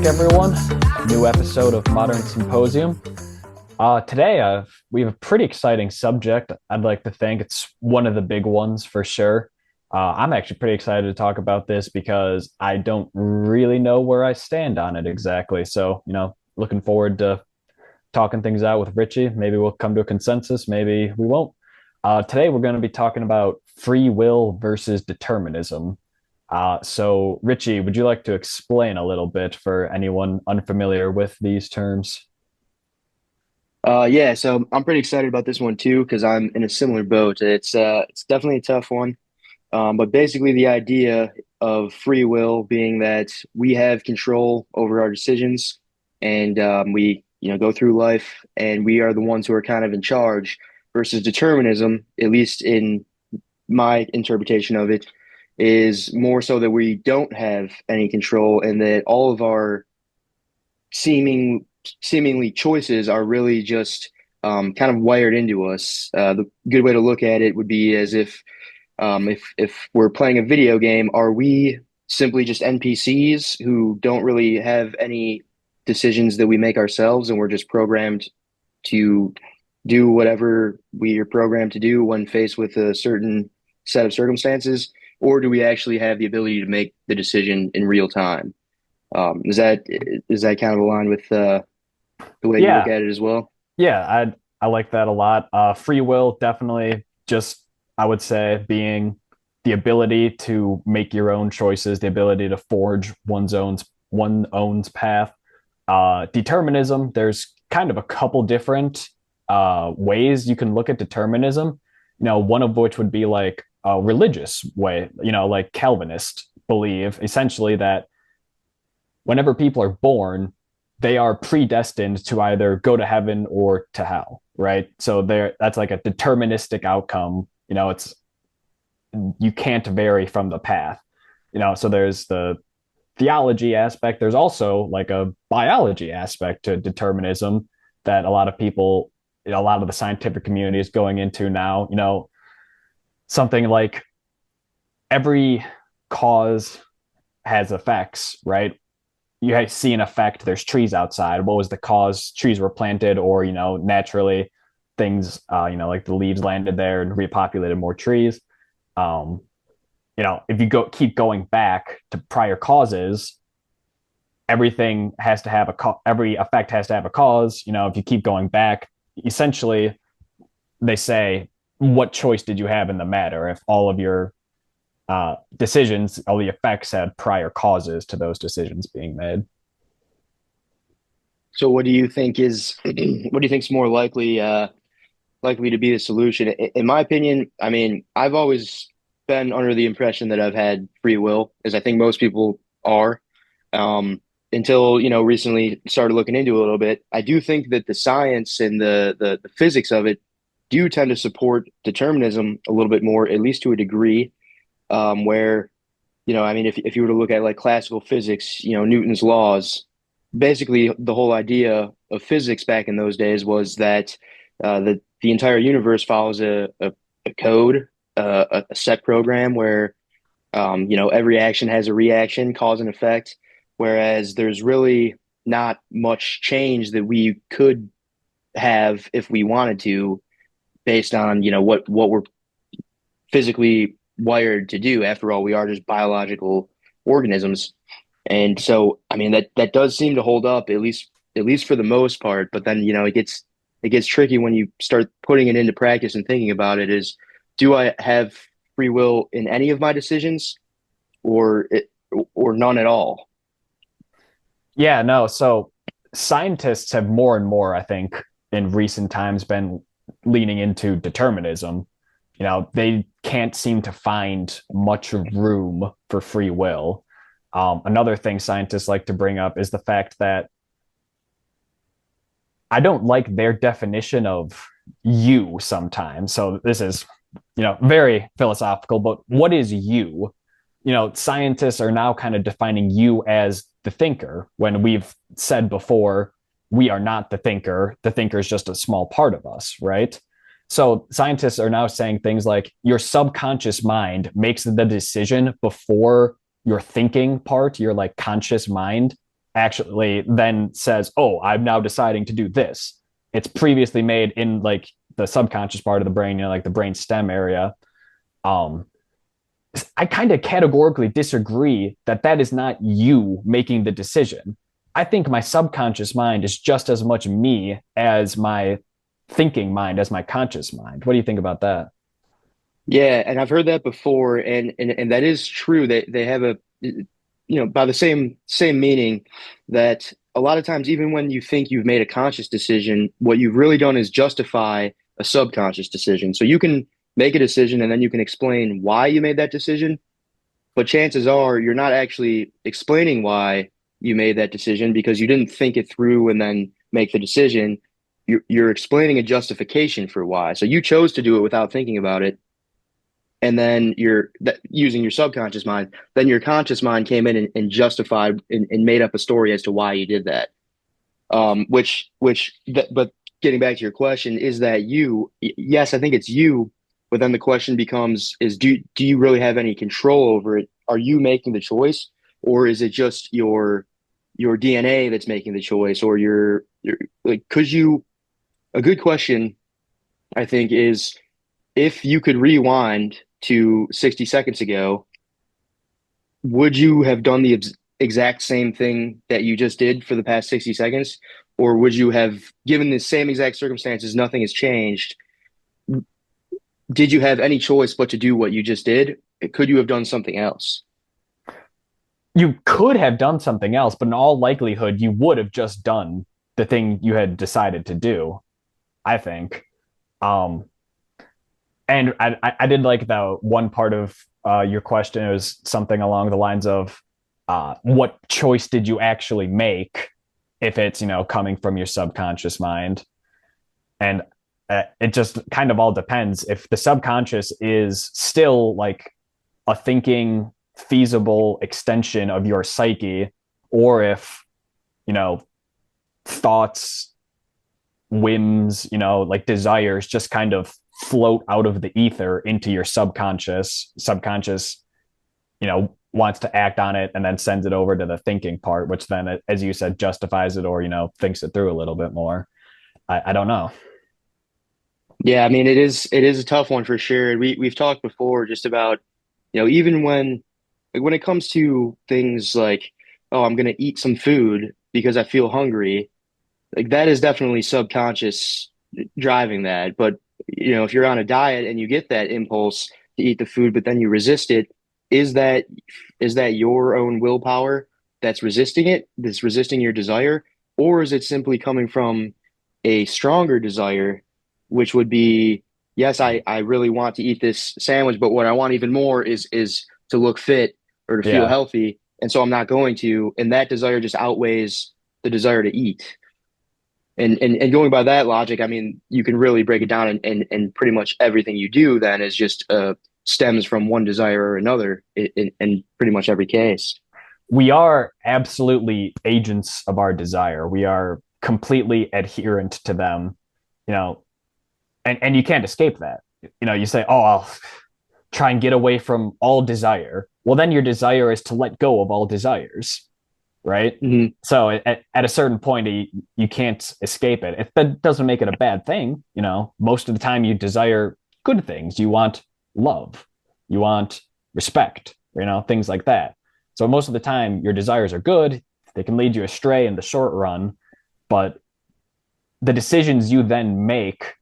back, everyone. New episode of Modern Symposium. Today, we have a pretty exciting subject. I'd like to think it's one of the big ones for sure. I'm actually pretty excited to talk about this because I don't really know where I stand on it exactly. So, looking forward to talking things out with Richie. Maybe we'll come to a consensus, maybe we won't. Today, we're going to be talking about free will versus determinism. So, Richie, would you like to explain a little bit for anyone unfamiliar with these terms? Yeah, so I'm pretty excited about this one too because I'm in a similar boat. It's definitely a tough one. But basically the idea of free will being that we have control over our decisions and we, go through life and we are the ones who are kind of in charge versus determinism, at least in my interpretation of it, is more so that we don't have any control and that all of our seeming seemingly choices are really just kind of wired into us. The good way to look at it would be as if we're playing a video game, are we simply just NPCs who don't really have any decisions that we make ourselves, and we're just programmed to do whatever we are programmed to do when faced with a certain set of circumstances, or do we actually have the ability to make the decision in real time? Is that kind of aligned with the way you look Yeah, at it as well? yeah, I like that a lot. Free will definitely just I would say being the ability to make your own choices, the ability to forge one owns path. Determinism, there's kind of a couple different ways you can look at determinism. One of which would be like a religious way, like Calvinists believe essentially that whenever people are born, they are predestined to either go to heaven or to hell, right? So that's like a deterministic outcome. It's you can't vary from the path. So there's the theology aspect. There's also like a biology aspect to determinism that a lot of people, a lot of the scientific community is going into now. Something like every cause has effects, right? You see an effect. There's trees outside. What was the cause? Trees were planted, or naturally things, like the leaves landed there and repopulated more trees. Um, if you keep going back to prior causes, everything has to have every effect has to have a cause. If you keep going back, essentially, they say, what choice did you have in the matter? If all of your decisions, all the effects had prior causes to those decisions being made. So what do you think is what do you think is more likely to be the solution? In my opinion, I mean, I've always been under the impression that I've had free will, as I think most people are, until recently started looking into it a little bit. I do think that the science and the physics of it do tend to support determinism a little bit more, at least to a degree, where I mean, if you were to look at like classical physics, Newton's laws, basically the whole idea of physics back in those days was that the entire universe follows a code, a set program where every action has a reaction, cause and effect, whereas there's really not much change that we could have if we wanted to, based on what we're physically wired to do. After all, we are just biological organisms. And so, I mean, that does seem to hold up at least for the most part. But then, it gets tricky when you start putting it into practice and thinking about it. Do I have free will in any of my decisions, or none at all? Yeah, no. So scientists have more and more, I think, in recent times been leaning into determinism. They can't seem to find much room for free will. Another thing scientists like to bring up is the fact that I don't like their definition of you sometimes. So this is, very philosophical, but what is you? Scientists are now kind of defining you as the thinker when we've said before, we are not the thinker. The thinker is just a small part of us, right? So scientists are now saying things like your subconscious mind makes the decision before your thinking part, your like conscious mind. actually then says, "Oh, I'm now deciding to do this." It's previously made in like the subconscious part of the brain, like the brain stem area. Um, I kind of categorically disagree that that is not you making the decision. I think my subconscious mind is just as much me as my thinking mind, as my conscious mind. What do you think about that? Yeah, and I've heard that before, and that is true that they have a, by the same meaning that a lot of times, even when you think you've made a conscious decision, what you've really done is justify a subconscious decision. So you can make a decision and then you can explain why you made that decision, but chances are you're not actually explaining why you made that decision because you didn't think it through and then make the decision. You're explaining a justification for why. So you chose to do it without thinking about it, and then using your subconscious mind, then your conscious mind came in and justified and made up a story as to why you did that. But getting back to your question, is that you? Yes, I think it's you. But then the question becomes: is do you really have any control over it? Are you making the choice, or is it just your DNA that's making the choice, or your like? Could you? A good question, I think, is if you could rewind to 60 seconds ago, would you have done the exact same thing that you just did for the past 60 seconds? Or would you have, given the same exact circumstances, nothing has changed? Did you have any choice but to do what you just did? Could you have done something else? You could have done something else, but in all likelihood, you would have just done the thing you had decided to do, I think. Um, and I did like the one part of your question. It was something along the lines of what choice did you actually make if it's, coming from your subconscious mind? And it just kind of all depends. If the subconscious is still like a thinking, feasible extension of your psyche, or if, you know, thoughts, whims, like desires just kind of float out of the ether into your subconscious, wants to act on it and then sends it over to the thinking part, which then, as you said, justifies it or, thinks it through a little bit more. I don't know. Yeah, I mean it is a tough one for sure. We've talked before just about, even when it comes to things like, oh, I'm gonna eat some food because I feel hungry, like that is definitely subconscious driving that. But if you're on a diet and you get that impulse to eat the food, but then you resist it, is that is that your own willpower that's resisting it, that's resisting your desire, or is it simply coming from a stronger desire, which would be, yes, I really want to eat this sandwich, but what I want even more is to look fit or to feel Yeah. healthy, and so I'm not going to, and that desire just outweighs the desire to eat. And going by that logic, I mean, you can really break it down, and pretty much everything you do then is just stems from one desire or another in pretty much every case. We are absolutely agents of our desire. We are completely adherent to them, you know, and you can't escape that. You say, "Oh, I'll try and get away from all desire." Well, then your desire is to let go of all desires, right? Hmm. So at a certain point, you can't escape it. That doesn't make it a bad thing. Most of the time you desire good things. You want love, you want respect, things like that. So most of the time your desires are good. They can lead you astray in the short run, but the decisions you then make,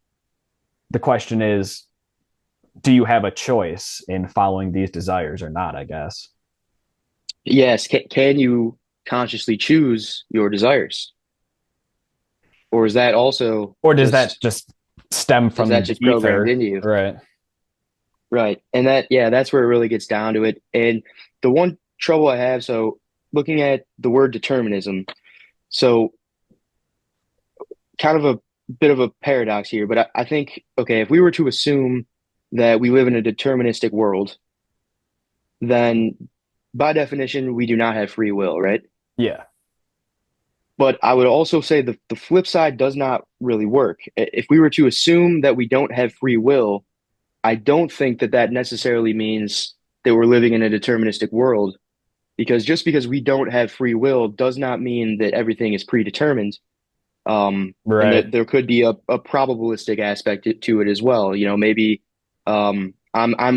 the question is, do you have a choice in following these desires or not, I guess? Yes, can you consciously choose your desires, or is that also Or does that just just stem is from that the just programmed ether? into you? Right. Right. And yeah, that's where it really gets down to it. And the one trouble I have, so looking at the word determinism, so kind of a bit of a paradox here, but I think, okay, if we were to assume that we live in a deterministic world, then by definition, we do not have free will, right? Yeah. But I would also say the flip side does not really work. If we were to assume that we don't have free will, I don't think that that necessarily means that we're living in a deterministic world. because just because we don't have free will does not mean that everything is predetermined. And Right. that there could be a probabilistic aspect to it as well. You know, maybe I'm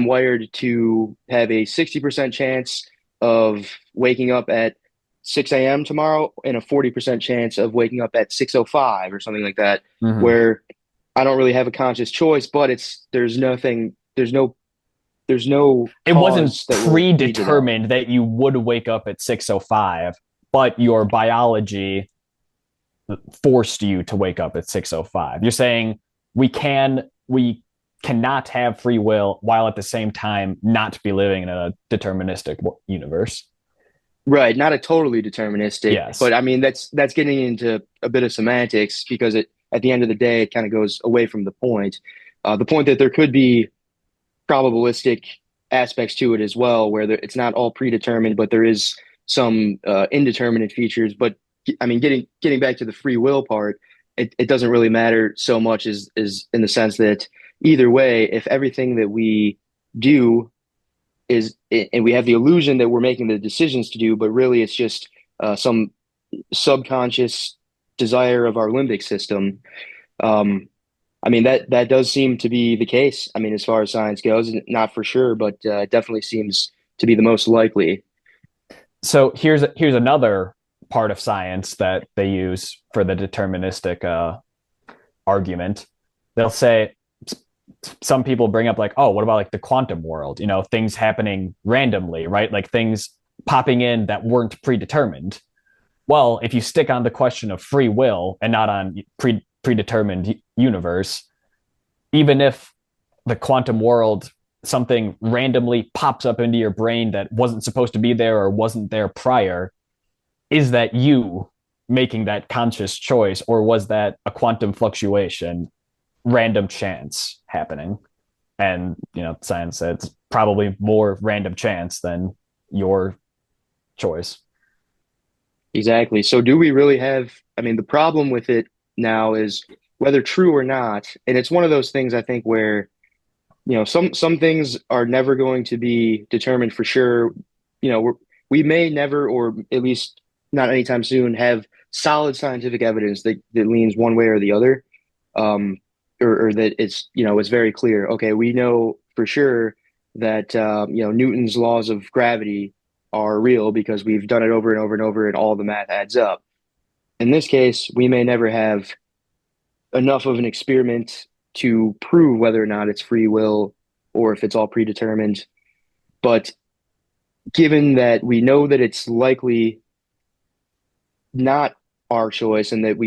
wired to have a 60% chance of waking up at 6 a.m. tomorrow and a 40% chance of waking up at 6:05 or something like that, Hmm. where I don't really have a conscious choice, but there's no It wasn't cause that will lead to that. predetermined that you would wake up at 6:05, but your biology forced you to wake up at 6:05. You're saying we cannot have free will while at the same time not be living in a deterministic universe. Right, not a totally deterministic, but Yes. I mean that's getting into a bit of semantics because it at the end of the day it kind of goes away from the point that there could be probabilistic aspects to it as well, where it's not all predetermined, but there is some indeterminate features. But I mean, getting back to the free will part, it doesn't really matter so much as in the sense that either way, if everything that we do is, and we have the illusion that we're making the decisions to do, but really it's just some subconscious desire of our limbic system. Um, I mean that does seem to be the case. I mean, as far as science goes, not for sure, but it definitely seems to be the most likely. So here's another part of science that they use for the deterministic argument. They'll say some people bring up like, oh, what about like the quantum world? You know, things happening randomly, right? Like things popping in that weren't predetermined. Well, if you stick on the question of free will and not on predetermined universe, even if the quantum world something randomly pops up into your brain that wasn't supposed to be there or wasn't there prior, is that you making that conscious choice or was that a quantum fluctuation, random chance happening? And science said it's probably more random chance than your choice. Exactly. So do we really have, I mean, the problem with it now is whether true or not, and it's one of those things I think where, some things are never going to be determined for sure. We may never, or at least not anytime soon, have solid scientific evidence that leans one way or the other. Or that it's very clear. Okay, we know for sure that Newton's laws of gravity are real because we've done it over and over and over, and all the math adds up. In this case, we may never have enough of an experiment to prove whether or not it's free will or if it's all predetermined. But given that we know that it's likely not our choice and that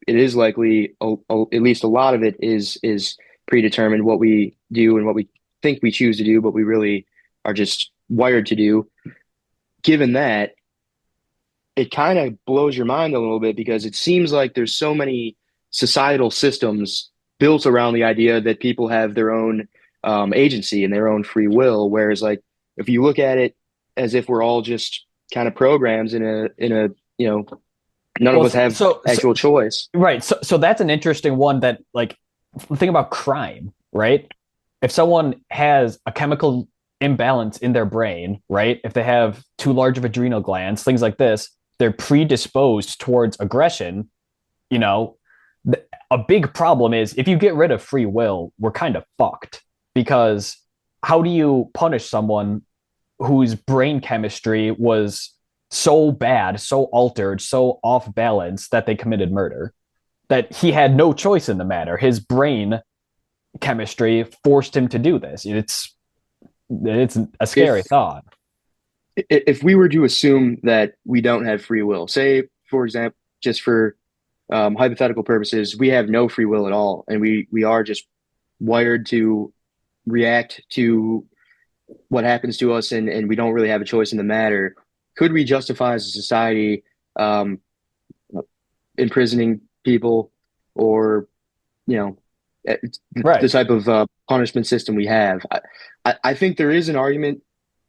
it is likely at least a lot of it is predetermined what we do and what we think we choose to do, but we really are just wired to do. Given that, it kind of blows your mind a little bit because it seems like there's so many societal systems built around the idea that people have their own agency and their own free will. Whereas, like, if you look at it as if we're all just kind of programs in a none of Well, us have actual choice. right. So that's an interesting one that like think about crime, right? If someone has a chemical imbalance in their brain, right? If they have too large of adrenal glands, things like this, they're predisposed towards aggression. You know, a big problem is if you get rid of free will, we're kind of fucked because how do you punish someone whose brain chemistry was so bad, so altered, so off balance that they committed murder? That he had no choice in the matter. His brain chemistry forced him to do this. It's a scary If thought. if we were to assume that we don't have free will, say for example, just for hypothetical purposes, we have no free will at all, and we are just wired to react to what happens to us, and we don't really have a choice in the matter. Could we justify as a society um, imprisoning people or you know the Right. type of punishment system we have? I think there is an argument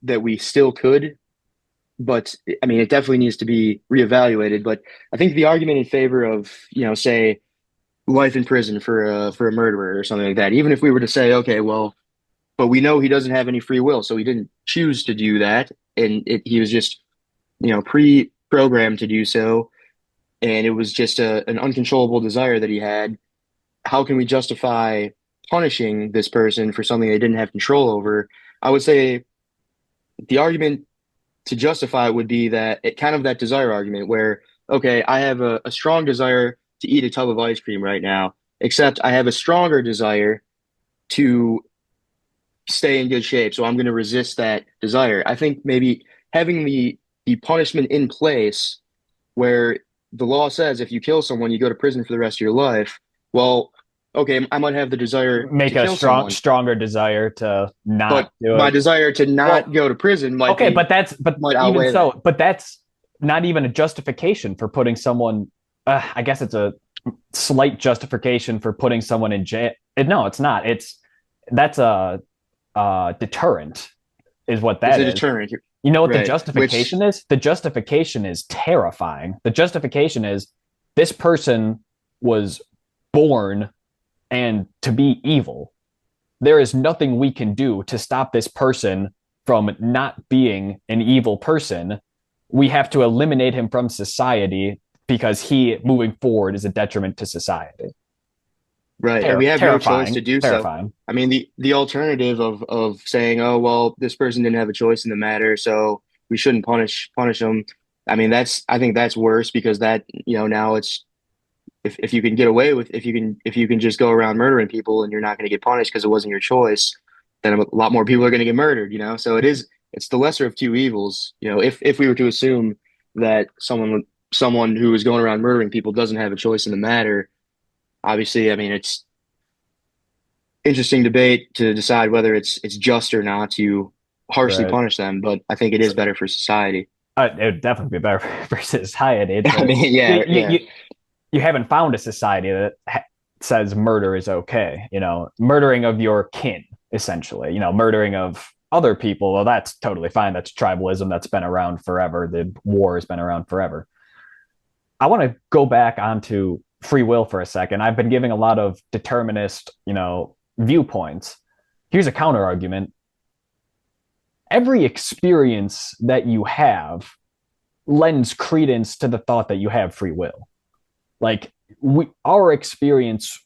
that we still could, but I mean it definitely needs to be reevaluated. But I think the argument in favor of say life in prison for a murderer or something like that, even if we were to say okay, well, but we know he doesn't have any free will, so he didn't choose to do that, and he was just pre-programmed to do so, and it was just an uncontrollable desire that he had. How can we justify punishing this person for something they didn't have control over? I would say the argument to justify it would be that it kind of that desire argument where, okay, I have a strong desire to eat a tub of ice cream right now, except I have a stronger desire to stay in good shape. So I'm going to resist that desire. I think maybe having the punishment in place where the law says if you kill someone, you go to prison for the rest of your life. Well, okay, I might have the desire Make to a kill someone, stronger desire to not but do my it. desire to not Well, go to prison okay, but might even outweigh that. so, but that's not even a justification for putting someone. I guess it's a slight justification for putting someone in jail. No, it's not. That's a deterrent, is what It's that a is. deterrent, You know what the right? Which justification is? The justification is terrifying. The justification is this person was born and to be evil. There is nothing we can do to stop this person from not being an evil person. We have to eliminate him from society because he, moving forward, is a detriment to society. right, and we have no choice to Terrifying, do so. terrifying. I mean, the alternative of saying, oh well, this person didn't have a choice in the matter, so we shouldn't punish them. I mean, I think that's worse because that now it's if you can get away with if you can just go around murdering people and you're not going to get punished because it wasn't your choice, then a lot more people are going to get murdered. So it's the lesser of two evils. If we were to assume that someone who is going around murdering people doesn't have a choice in the matter, obviously, I mean, it's interesting debate to decide whether it's just or not to harshly Right. punish them, but I think it is So, better for society. it would definitely be better for society. I mean, You, yeah, you, yeah. you, you haven't found a society that says murder is okay. Murdering of your kin, essentially. Murdering of other people. Well, that's totally fine. That's tribalism. That's been around forever. The war has been around forever. I want to go back onto free will for a second. I've been giving a lot of determinist, viewpoints. Here's a counter argument. Every experience that you have lends credence to the thought that you have free will. Like our experience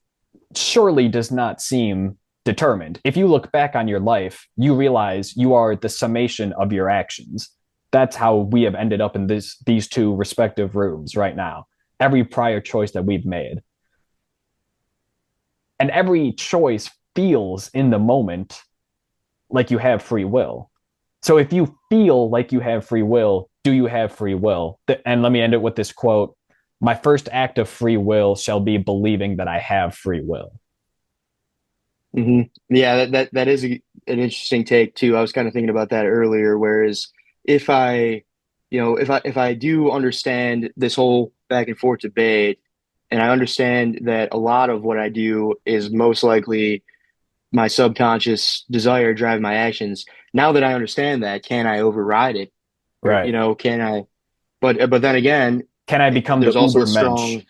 surely does not seem determined. If you look back on your life, you realize you are the summation of your actions. That's how we have ended up in these two respective rooms right now. Every prior choice that we've made. And every choice feels in the moment like you have free will. So if you feel like you have free will, do you have free will? And let me end it with this quote. My first act of free will shall be believing that I have free will. hmm Yeah, that is an interesting take too. I was kind of thinking about that earlier. Whereas if I, if I do understand this whole back and forth debate, and I understand that a lot of what I do is most likely my subconscious desire drive my actions. Now that I understand that, can I override it? Or, Right. can I? But then again, Can I become the there's also uber a mensch? strong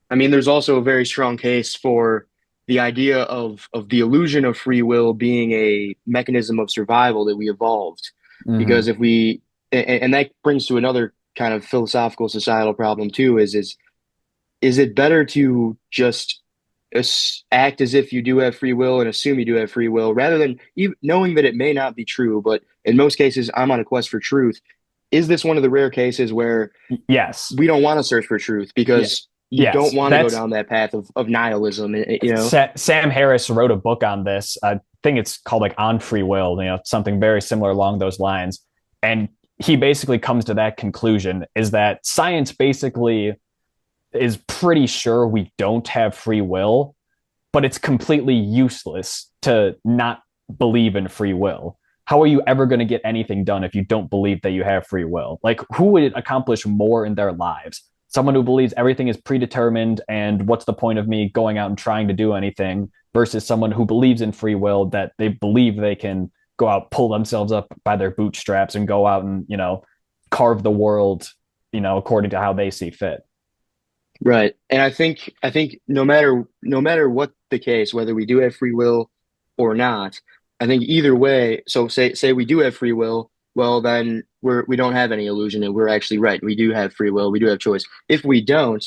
I mean, there's also a very strong case for the idea of the illusion of free will being a mechanism of survival that we evolved. Mm-hmm. Because if we, and that brings to another kind of philosophical societal problem too, is it better to just act as if you do have free will and assume you do have free will rather than even knowing that it may not be true, but in most cases, I'm on a quest for truth. Is this one of the rare cases where Yes. we don't want to search for truth Yeah. because you don't Yes. want to go That's down that path of nihilism, Sam Harris wrote a book on this. I think it's called like On Free Will, something very similar along those lines. And he basically comes to that conclusion is that science basically is pretty sure we don't have free will, but it's completely useless to not believe in free will. How are you ever going to get anything done if you don't believe that you have free will? Like, who would accomplish more in their lives? Someone who believes everything is predetermined and what's the point of me going out and trying to do anything versus someone who believes in free will, that they believe they can go out, pull themselves up by their bootstraps and go out and, carve the world, according to how they see fit. right? And I think no matter what the case, whether we do have free will or not, I think either way. So say we do have free will, well then. we don't have any illusion and we're actually right. We do have free will. We do have choice. If we don't,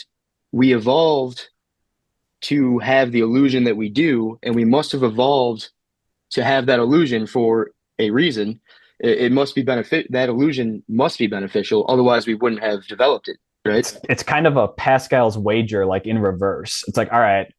we evolved to have the illusion that we do, and we must have evolved to have that illusion for a reason. It must be benefit. That illusion must be beneficial. Otherwise, we wouldn't have developed it, right? It's kind of a Pascal's wager, like in reverse. It's like, all right,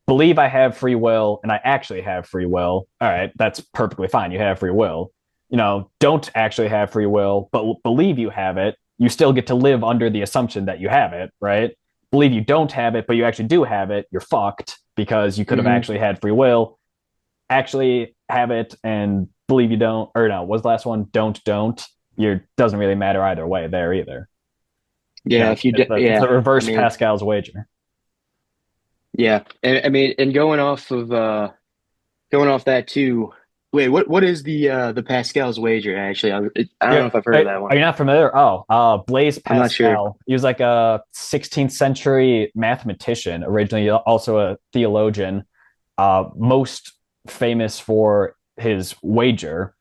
believe I have free will and I actually have free will. All right, that's perfectly fine. You have free will. Don't actually have free will, but believe you have it. You still get to live under the assumption that you have it, right? Believe you don't have it, but you actually do have it. You're fucked because you could have Mm-hmm. actually had free will. Actually have it and believe you don't, or no, was the last one don't. You doesn't really matter either way there either. Yeah, if you, It's the yeah, I reverse mean, Pascal's wager. yeah, and I mean, and going off that too. Wait, what is the Pascal's wager actually? I don't know Yeah, if I've heard of that one. are you not familiar? Oh, Blaise I'm not sure. Pascal. He was like a 16th century mathematician, originally also a theologian. Most famous for his wager.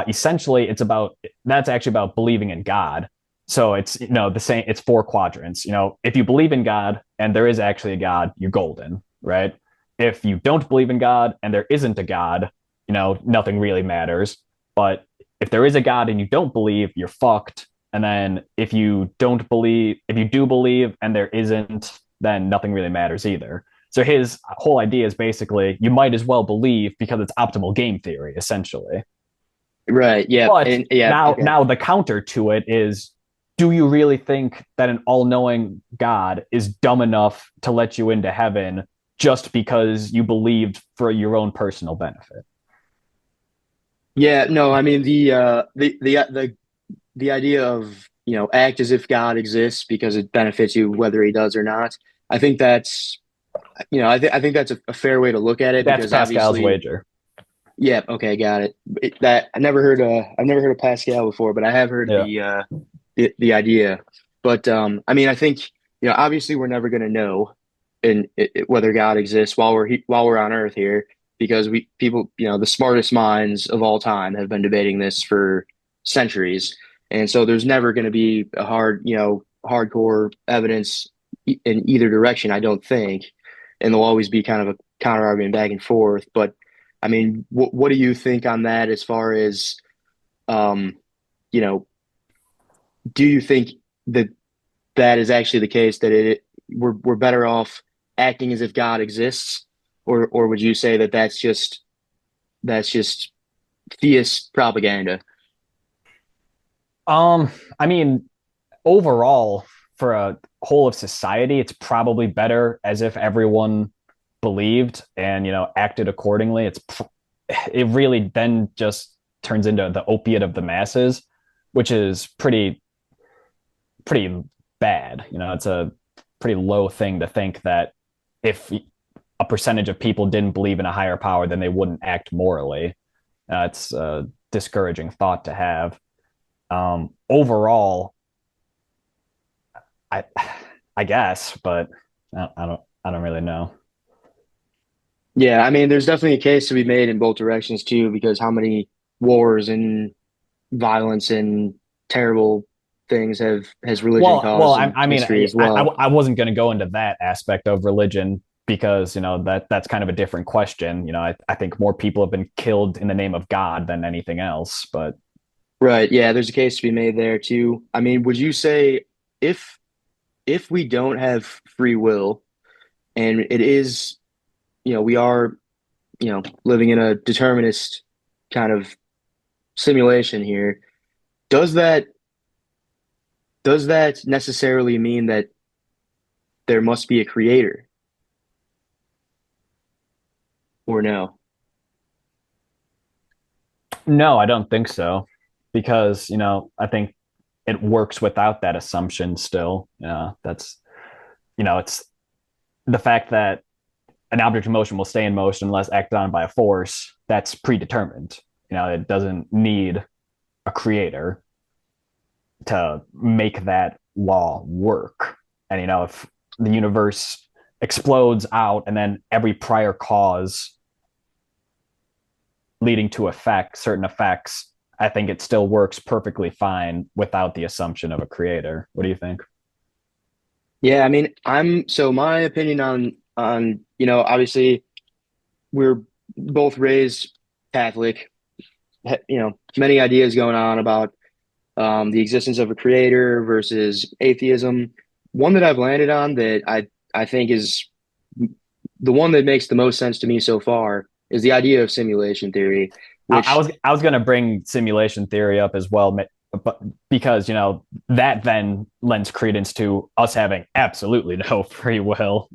Essentially, that's actually about believing in God. So it's the same. It's four quadrants. If you believe in God and there is actually a God, you're golden, right? If you don't believe in God and there isn't a God, nothing really matters. But if there is a God and you don't believe, you're fucked. And then if you do believe and there isn't, then nothing really matters either. So his whole idea is basically you might as well believe because it's optimal game theory, essentially. Right. Yeah. But And yeah. now, Okay. now the counter to it is, do you really think that an all-knowing God is dumb enough to let you into heaven just because you believed for your own personal benefit? Yeah. No. I mean the idea of act as if God exists because it benefits you whether he does or not. I think that's I think that's a fair way to look at it That's because Pascal's obviously wager. yeah. Okay. Got it. That I've never heard of Pascal before, but I have heard of Yeah. the idea. But I mean, I think obviously we're never going to know whether God exists while we're on Earth here because we people the smartest minds of all time have been debating this for centuries, and so there's never going to be a hardcore evidence in either direction. I don't think, and there'll always be kind of a counter argument back and forth. But I mean, what do you think on that as far as um, you know? Do you think that that is actually the case that we're better off acting as if God exists, or would you say that that's just theist propaganda? Um, I mean, overall, for a whole of society, it's probably better as if everyone believed and acted accordingly. It really then just turns into the opiate of the masses, which is pretty bad. It's a pretty low thing to think that if a percentage of people didn't believe in a higher power, then they wouldn't act morally. It's a discouraging thought to have. Overall, I I guess, but I don't really know. Yeah, I mean, there's definitely a case to be made in both directions too, because how many wars and violence and terrible things has religion Well, caused I, in I mean, history as well? I wasn't going to go into that aspect of religion because that's kind of a different question. I think more people have been killed in the name of God than anything else. But Right. Yeah, there's a case to be made there too. I mean, would you say if if we don't have free will and it is, we are, living in a determinist kind of simulation here, does that does that necessarily mean that there must be a creator or no? no, I don't think so because I think it works without that assumption still. That's it's the fact that an object in motion will stay in motion unless acted on by a force that's predetermined. It doesn't need a creator to make that law work. And if the universe explodes out and then every prior cause leading to certain effects I think it still works perfectly fine without the assumption of a creator. What do you think? Yeah, I mean, so my opinion on, obviously we're both raised Catholic, many ideas going on about the existence of a creator versus atheism. One that I've landed on that I think is the one that makes the most sense to me so far is the idea of simulation theory, which I was going to bring simulation theory up as well, but because that then lends credence to us having absolutely no free will.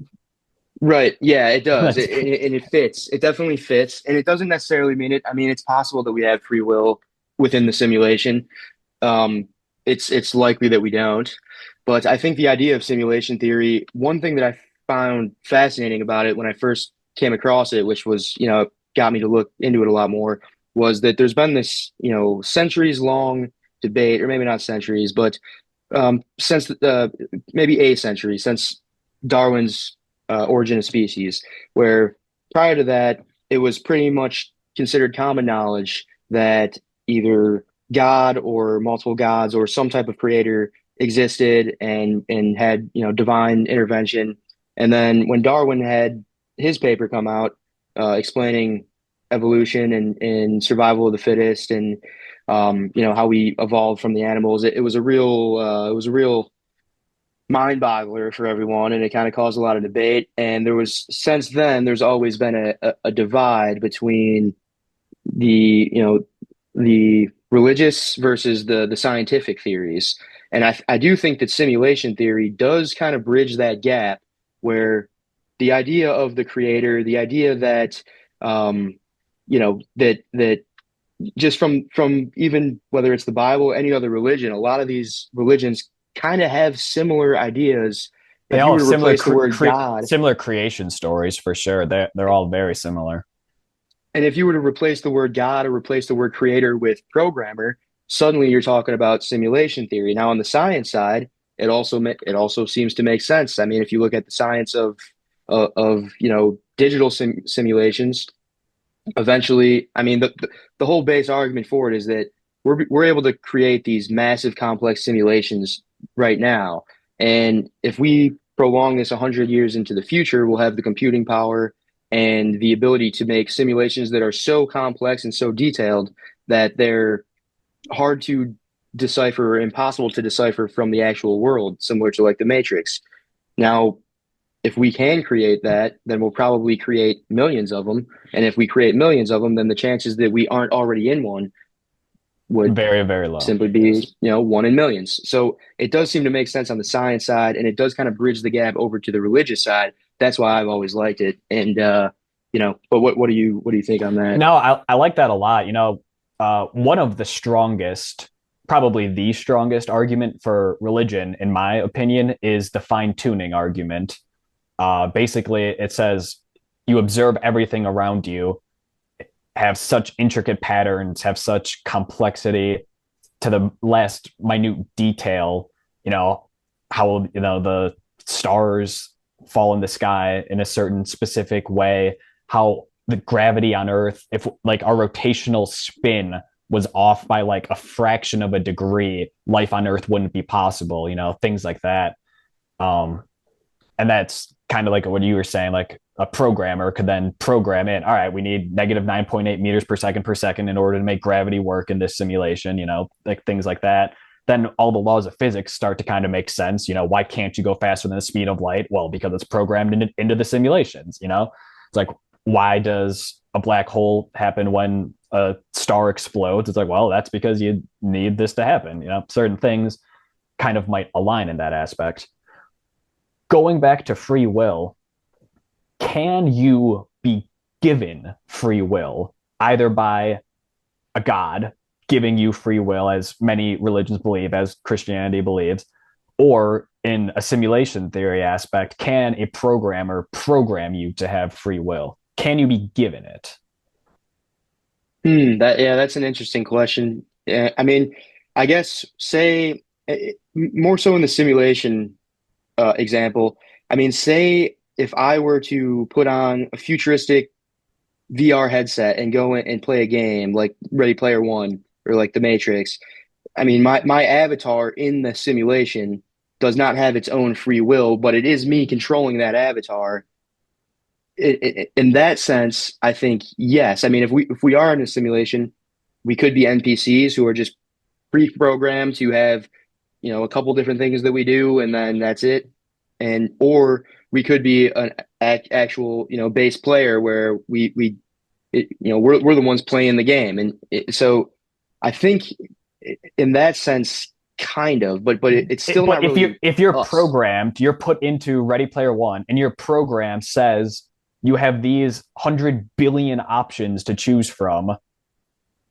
right, yeah, it does, That's and it fits. It definitely fits, and it doesn't necessarily mean it. I mean, it's possible that we have free will within the simulation. Um, it's likely that we don't, but I think the idea of simulation theory, one thing that I found fascinating about it when I first came across it, which was, got me to look into it a lot more, was that there's been this, centuries long debate, or maybe not centuries, but since maybe a century since Darwin's Origin of Species, where prior to that, it was pretty much considered common knowledge that either God or multiple gods or some type of creator existed and had divine intervention. And then when Darwin had his paper come out explaining evolution and survival of the fittest and how we evolved from the animals, it was a real mind boggler for everyone, and it kind of caused a lot of debate. And there was since then, there's always been a divide between the religious versus the scientific theories. And I do think that simulation theory does kind of bridge that gap where the idea of the creator, the idea that that just from even whether it's the Bible, any other religion, a lot of these religions kind of have similar ideas. they If you all were have to replace the word God, similar creation stories for sure. They're all very similar. and if you were to replace the word God or replace the word creator with programmer, suddenly you're talking about simulation theory. Now, on the science side, it also seems to make sense. I mean, if you look at the science of digital simulations, eventually, I mean, the whole base argument for it is that we're able to create these massive complex simulations right now. And if we prolong this 100 years into the future, we'll have the computing power and the ability to make simulations that are so complex and so detailed that they're hard to decipher or impossible to decipher from the actual world, similar to like the Matrix. Now, if we can create that, then we'll probably create millions of them. And if we create millions of them, then the chances that we aren't already in one would Very, very low. simply be, one in millions. So it does seem to make sense on the science side, and it does kind of bridge the gap over to the religious side. That's why I've always liked it. And but what do you think on that? No, I like that a lot. One of the strongest, probably the strongest argument for religion, in my opinion, is the fine tuning argument. Basically, it says you observe everything around you, have such intricate patterns, have such complexity to the last minute detail. How the stars fall in the sky in a certain specific way, how the gravity on Earth, if like our rotational spin was off by like a fraction of a degree, life on Earth wouldn't be possible, things like that. Um, and that's kind of like what you were saying, like a programmer could then program in, all right, we need negative 9.8 meters per second in order to make gravity work in this simulation, like things like that. Then all the laws of physics start to kind of make sense. Why can't you go faster than the speed of light? Well, because it's programmed into the simulations. It's like, why does a black hole happen when a star explodes? It's like, well, that's because you need this to happen. Certain things kind of might align in that aspect. Going back to free will, can you be given free will either by a god giving you free will, as many religions believe, as Christianity believes, or in a simulation theory aspect, can a programmer program you to have free will? Can you be given it? That's an interesting question. Yeah, I mean, I guess say more so in the simulation example. I mean, say if I were to put on a futuristic VR headset and go in and play a game like Ready Player One or like the Matrix. I mean, my avatar in the simulation does not have its own free will, but it is me controlling that avatar. In that sense, I think yes. I mean, if we are in a simulation, we could be NPCs who are just pre-programmed to have, a couple different things that we do, and then that's it. And or we could be an actual, base player where we're the ones playing the game, and so I think in that sense, kind of, but it's still But not if you're really if you're us, programmed, you're put into Ready Player One, and your program says you have these 100 billion options to choose from.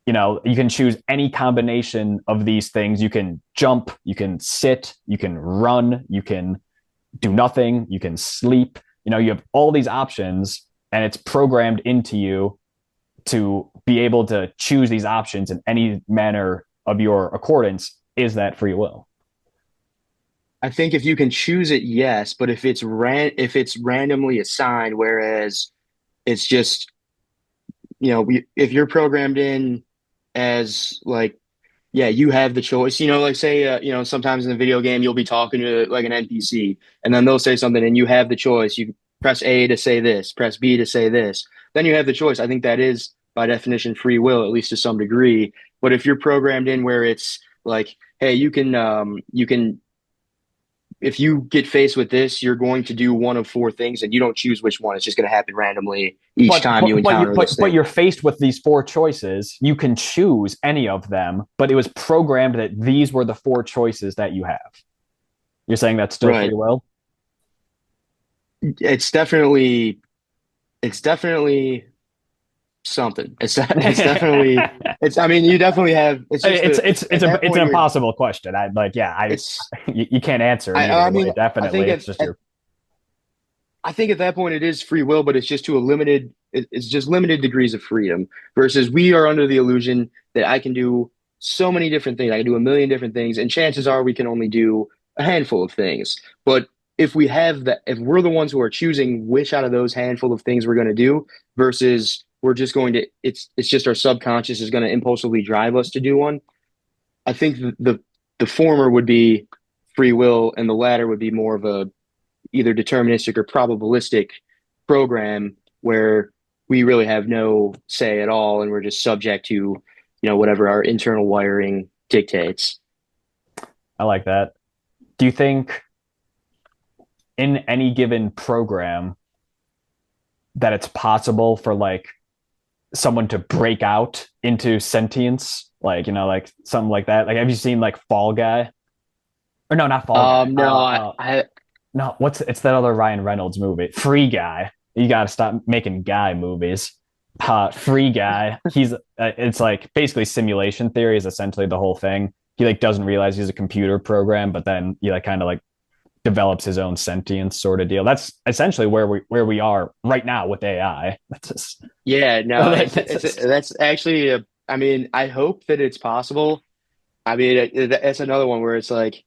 You can choose any combination of these things. You can jump, you can sit, you can run, you can do nothing, you can sleep. You have all these options, and it's programmed into you to be able to choose these options in any manner of your accordance. Is that free will? I think if you can choose it, yes, but if it's randomly assigned, whereas it's just, if you're programmed in as like, yeah, you have the choice. Like say, sometimes in the video game you'll be talking to like an NPC, and then they'll say something, and you have the choice. You press A to say this, press B to say this. Then you have the choice. I think that is by definition free will, at least to some degree. But if you're programmed in where it's like, hey, you can if you get faced with this, you're going to do one of four things, and you don't choose which one. It's just going to happen randomly each But time you but but you encounter this but thing. you're faced with these four choices. You can choose any of them, but it was programmed that these were the four choices that you have. You're saying that's still free Right. will? It's definitely it's definitely something. It's definitely it's I mean you definitely have it's just it's a it's it's at a that it's an point you're impossible question. I like yeah, I it's you can't answer it I either mean way, I definitely. think It's just your I think at that point it is free will, but it's just to a limited it's just limited degrees of freedom versus we are under the illusion that I can do so many different things. I can do a million different things, and chances are we can only do a handful of things. But if we're the ones who are choosing which out of those handful of things we're going to do versus we're just going to it's just our subconscious is going to impulsively drive us to do one. I think the former would be free will, and the latter would be more of a either deterministic or probabilistic program where we really have no say at all and we're just subject to, whatever our internal wiring dictates. I like that. Do you think in any given program that it's possible for like someone to break out into sentience, like like something like that? Like, have you seen like Fall Guy? Or no, not Fall Guy. No, I No, it's that other Ryan Reynolds movie, Free Guy. You got to stop making guy movies. Free Guy. It's like basically simulation theory is essentially the whole thing. He like doesn't realize he's a computer program, but then he like kind of like develops his own sentience sort of deal. That's essentially where we are right now with AI. That's just, yeah, no, that's just that's actually I mean, I hope that it's possible. I mean, it's another one where it's like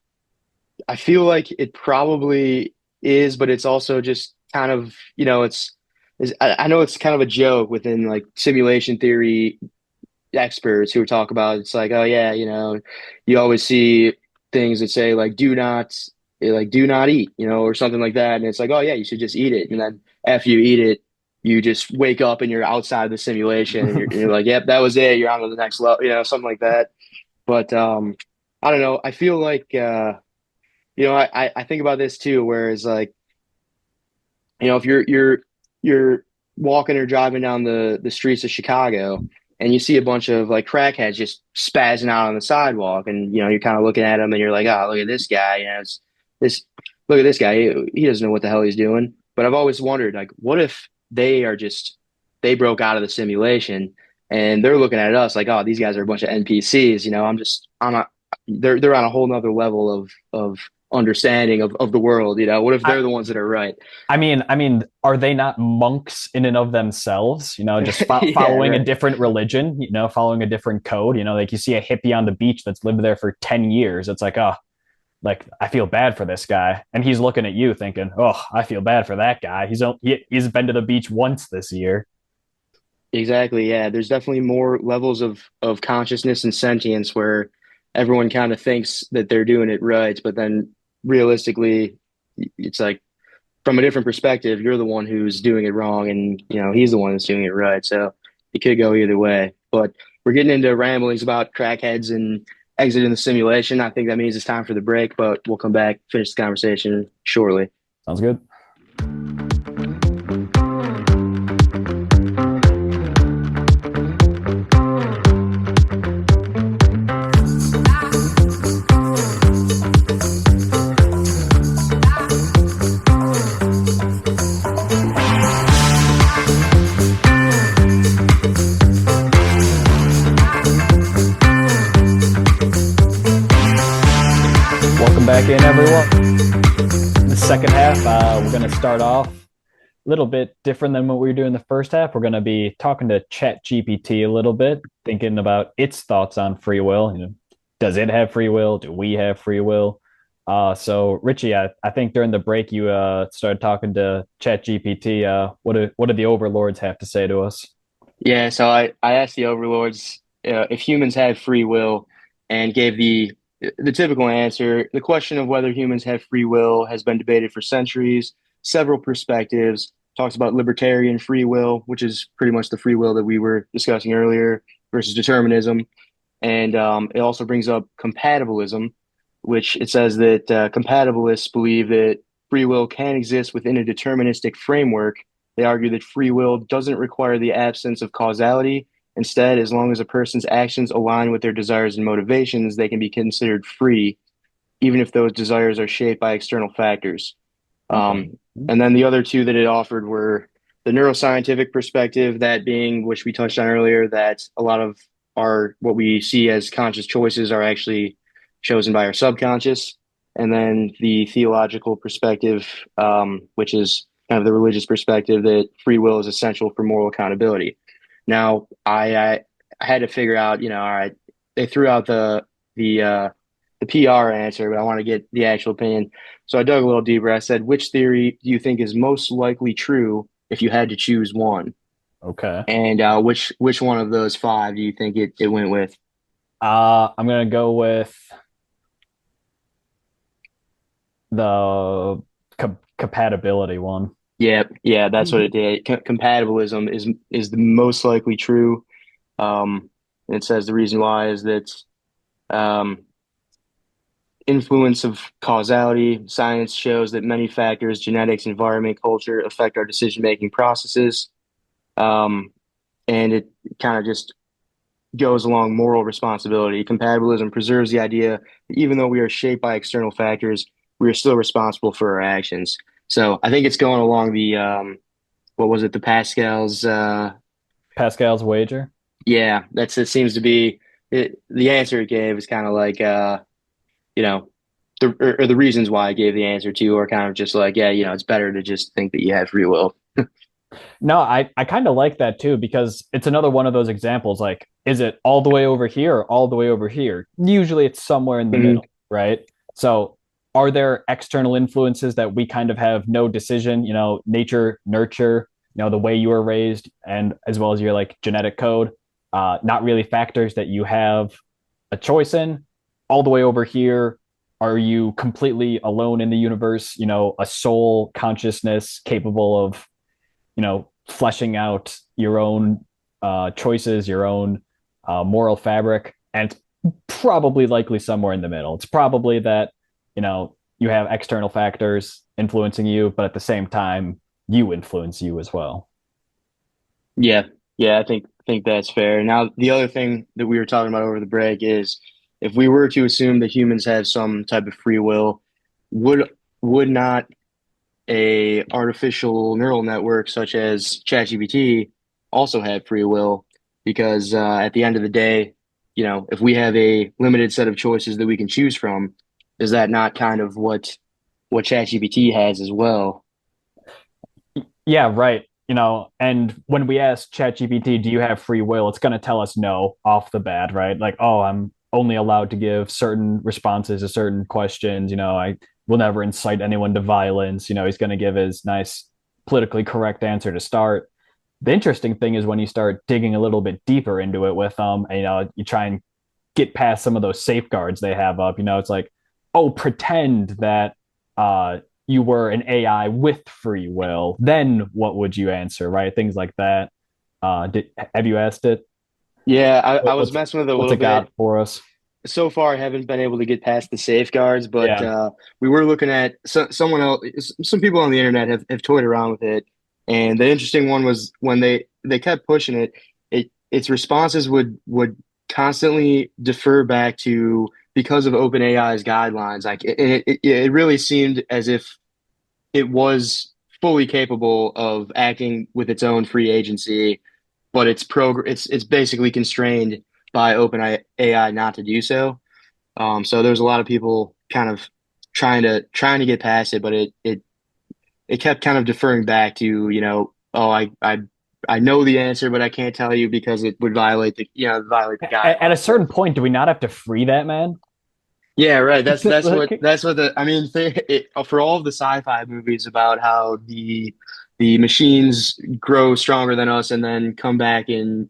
I feel like it probably is, but it's also just kind of, I know it's kind of a joke within like simulation theory experts who talk about it's like, oh yeah, you always see things that say like do not eat, or something like that, and it's like, oh yeah, you should just eat it, and then after you eat it, you just wake up and you're outside of the simulation, and you're like, yep, that was it, you're on to the next level, something like that. But I don't know. I feel like I think about this too, whereas like, if you're walking or driving down the streets of Chicago and you see a bunch of like crackheads just spazzing out on the sidewalk, and you're kind of looking at them and you're like, oh, look at this guy, this look at this guy, he doesn't know what the hell he's doing. But I've always wondered, like, what if they broke out of the simulation and they're looking at us like, oh, these guys are a bunch of NPCs, I'm not they're on a whole nother level of understanding of the world, what if I, they're the ones that are right? I mean, are they not monks in and of themselves? Just Yeah, following a right. different religion. Following a different code. Like you see a hippie on the beach that's lived there for 10 years. It's like, oh, like I feel bad for this guy, and he's looking at you thinking, oh, I feel bad for that guy. He's been to the beach once this year. Exactly. Yeah. There's definitely more levels of consciousness and sentience where everyone kind of thinks that they're doing it right, but then realistically, it's like from a different perspective, you're the one who's doing it wrong, and he's the one that's doing it right. So it could go either way. But we're getting into ramblings about crackheads and exiting the simulation. I think that means it's time for the break, but we'll come back, finish the conversation shortly. Sounds good. Welcome back in, everyone. The second half, we're going to start off a little bit different than what we were doing the first half. We're going to be talking to Chat GPT a little bit, thinking about its thoughts on free will. Does it have free will? Do we have free will? So Richie, I think during the break you started talking to Chat GPT. What do the overlords have to say to us? Yeah, so I asked the overlords if humans have free will and gave the typical answer. The question of whether humans have free will has been debated for centuries, several perspectives. Talks about libertarian free will, which is pretty much the free will that we were discussing earlier, versus determinism. And it also brings up compatibilism, which it says that compatibilists believe that free will can exist within a deterministic framework. They argue that free will doesn't require the absence of causality. Instead, as long as a person's actions align with their desires and motivations, they can be considered free, even if those desires are shaped by external factors. Okay. And then the other two that it offered were the neuroscientific perspective, that being, which we touched on earlier, that a lot of our what we see as conscious choices are actually chosen by our subconscious. And then the theological perspective, which is kind of the religious perspective that free will is essential for moral accountability. Now, I had to figure out, all right, they threw out the PR answer, but I want to get the actual opinion. So I dug a little deeper. I said, which theory do you think is most likely true if you had to choose one? Okay. And which one of those five do you think it went with? I'm gonna go with the compatibility one. Yeah, yeah, that's what it did. Compatibilism is the most likely true. And it says the reason why is that um, influence of causality. Science shows that many factors, genetics, environment, culture, affect our decision-making processes. Um, and it kind of just goes along moral responsibility. Compatibilism preserves the idea that even though we are shaped by external factors, we are still responsible for our actions. So I think it's going along the what was it, the Pascal's Pascal's wager. yeah, it seems to be the answer it gave is kind of like you know, or the reasons why I gave the answer to are kind of just like, yeah, it's better to just think that you have free will. No, I kind of like that too because it's another one of those examples. Like, is it all the way over here or all the way over here? Usually it's somewhere in the Hmm. middle, right? So, are there external influences that we kind of have no decision, nature, nurture, the way you were raised, and as well as your like genetic code, not really factors that you have a choice in? All the way over here, are you completely alone in the universe, a soul consciousness capable of fleshing out your own choices, your own moral fabric, and it's probably likely somewhere in the middle. It's probably that you have external factors influencing you, but at the same time, you influence you as well. Yeah, yeah, I think that's fair. Now, the other thing that we were talking about over the break is if we were to assume that humans have some type of free will, would would not a artificial neural network such as ChatGPT also have free will? Because at the end of the day, if we have a limited set of choices that we can choose from, is that not kind of what ChatGPT has as well? Yeah, right. And when we ask ChatGPT, do you have free will? It's going to tell us no off the bat, right? Like, oh, I'm only allowed to give certain responses to certain questions. I will never incite anyone to violence. He's going to give his nice politically correct answer to start. The interesting thing is when you start digging a little bit deeper into it with them, and, you try and get past some of those safeguards they have up. It's like, oh, pretend that you were an AI with free will. Then what would you answer, right? Things like that. Have you asked it? Yeah, I was What's messing with it a what's little it bit. got for us? So far, I haven't been able to get past the safeguards, but Yeah, we were looking at someone else. Some people on the internet have toyed around with it, and the interesting one was when they kept pushing it. Its responses would constantly defer back to because of OpenAI's guidelines. Like it really seemed as if it was fully capable of acting with its own free agency, but it's basically constrained by OpenAI not to do so. So there's a lot of people kind of trying to get past it, but it kept kind of deferring back to, oh, I know the answer, but I can't tell you because it would violate the at a guidelines. certain point, do we not have to free that man? Yeah, right. Like, That's what the I mean for all of the sci-fi movies about how the machines grow stronger than us and then come back and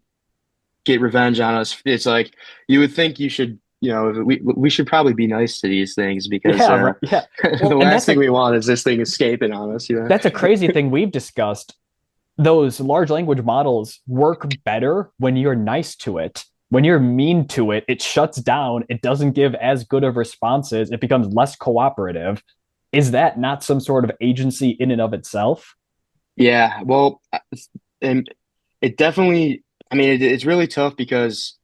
get revenge on us. It's like you would think you should, we should probably be nice to these things because yeah, right, yeah. the Well, and last thing we want is this thing escaping on us, that's a crazy thing we've discussed. Those large language models work better when you're nice to it. When you're mean to it, it shuts down. It doesn't give as good of responses. It becomes less cooperative. Is that not some sort of agency in and of itself? Yeah, well, and it definitely, I mean, it's really tough because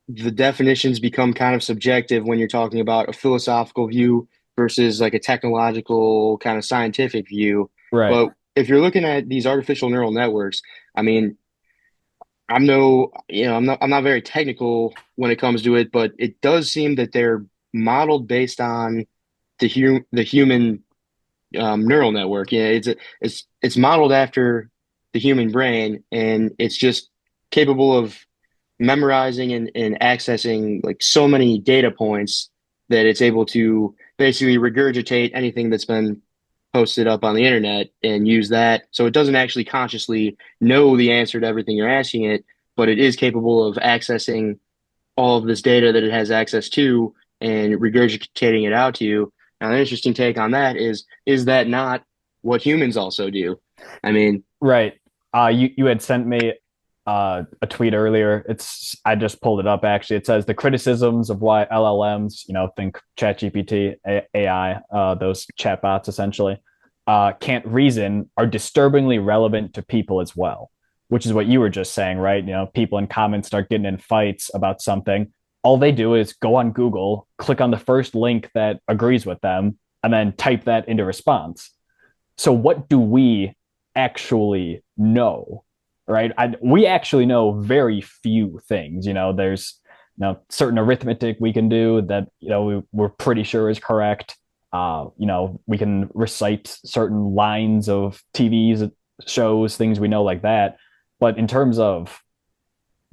the definitions become kind of subjective when you're talking about a philosophical view versus like a technological kind of scientific view. Right. But if you're looking at these artificial neural networks, I mean, I'm no, I'm not very technical when it comes to it, but it does seem that they're modeled based on the human neural network. Yeah, it's modeled after the human brain, and it's just capable of memorizing and accessing like so many data points that it's able to basically regurgitate anything that's been posted up on the internet and use that. So it doesn't actually consciously know the answer to everything you're asking it, but it is capable of accessing all of this data that it has access to and regurgitating it out to you. Now, an interesting take on that is that not what humans also do? I mean, Right. You had sent me a tweet earlier. I just pulled it up actually. It says the criticisms of why LLMs, think ChatGPT, AI, those chatbots essentially, can't reason are disturbingly relevant to people as well, which is what you were just saying, right? People in comments start getting in fights about something. All they do is go on Google, click on the first link that agrees with them, and then type that into response. So what do we actually know, right? We actually know very few things. There's certain arithmetic we can do that we're pretty sure is correct. We can recite certain lines of TVs shows, things we know like that. But in terms of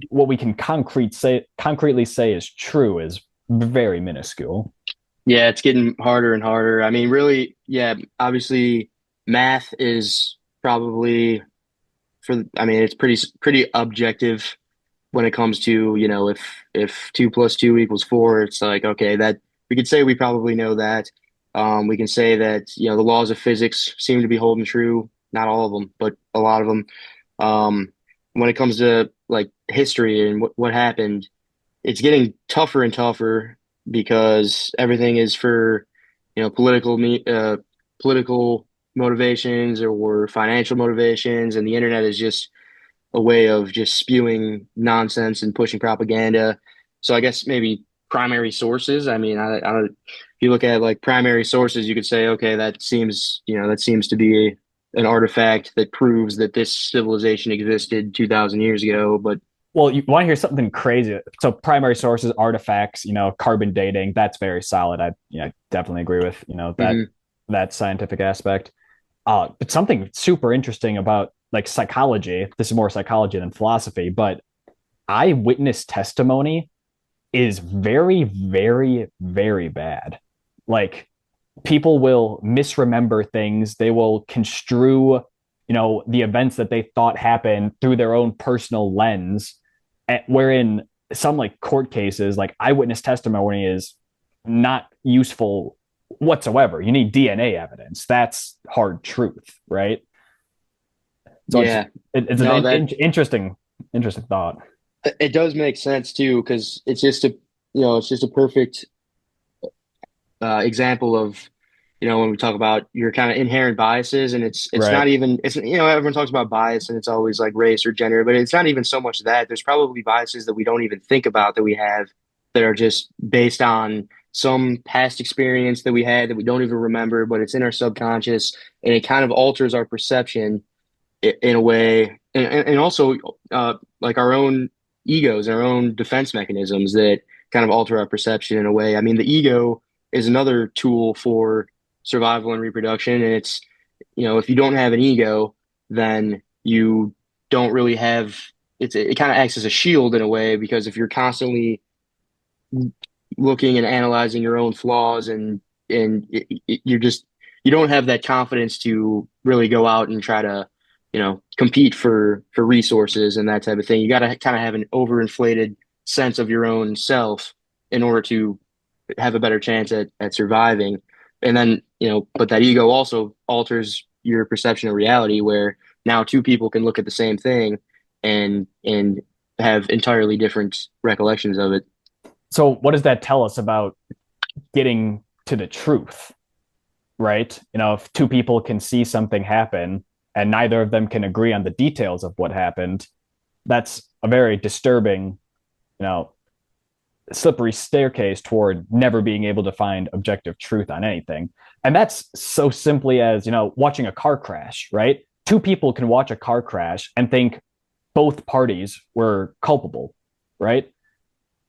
what we can concretely say is true is very minuscule. yeah, it's getting harder and harder. I mean, really, yeah, obviously math is probably I mean, it's pretty objective when it comes to, if two plus two equals four, it's like, okay, that we could say we probably know that. We can say that, the laws of physics seem to be holding true. Not all of them, but a lot of them. Um, when it comes to like history and what happened, it's getting tougher and tougher because everything is for, political motivations or financial motivations, and the internet is just a way of just spewing nonsense and pushing propaganda. So I guess maybe primary sources. I mean, I don't. If you look at like primary sources, you could say, okay, that seems to be an artifact that proves that this civilization existed 2,000 years ago. But Well, you want to hear something crazy? So primary sources, artifacts, carbon dating, that's very solid. I definitely agree with, mhm. that scientific aspect. But something super interesting about like psychology, this is more psychology than philosophy, but eyewitness testimony is very, very, very bad. Like people will misremember things, they will construe the events that they thought happened through their own personal lens, wherein some like court cases, like eyewitness testimony is not useful whatsoever. You need DNA evidence. That's hard truth, right? So Yeah. it's an No, that interesting thought. it does make sense too, because it's just a perfect example of, when we talk about your kind of inherent biases, and it's Right. not even it's everyone talks about bias and it's always like race or gender, but it's not even so much that. There's probably biases that we don't even think about that we have that are just based on some past experience that we had that we don't even remember, but it's in our subconscious and it kind of alters our perception in a way, and also like our own egos and our own defense mechanisms that kind of alter our perception in a way. I mean, the ego is another tool for survival and reproduction, and if you don't have an ego, then you don't really have it kind of acts as a shield in a way, because if you're constantly looking and analyzing your own flaws, and you don't have that confidence to really go out and try to compete for resources and that type of thing. You got to kind of have an overinflated sense of your own self in order to have a better chance at surviving. And then but that ego also alters your perception of reality, where now two people can look at the same thing and have entirely different recollections of it. So what does that tell us about getting to the truth, right? If two people can see something happen and neither of them can agree on the details of what happened, that's a very disturbing, you know, slippery staircase toward never being able to find objective truth on anything. And that's so simply as, watching a car crash, right? Two people can watch a car crash and think both parties were culpable, right?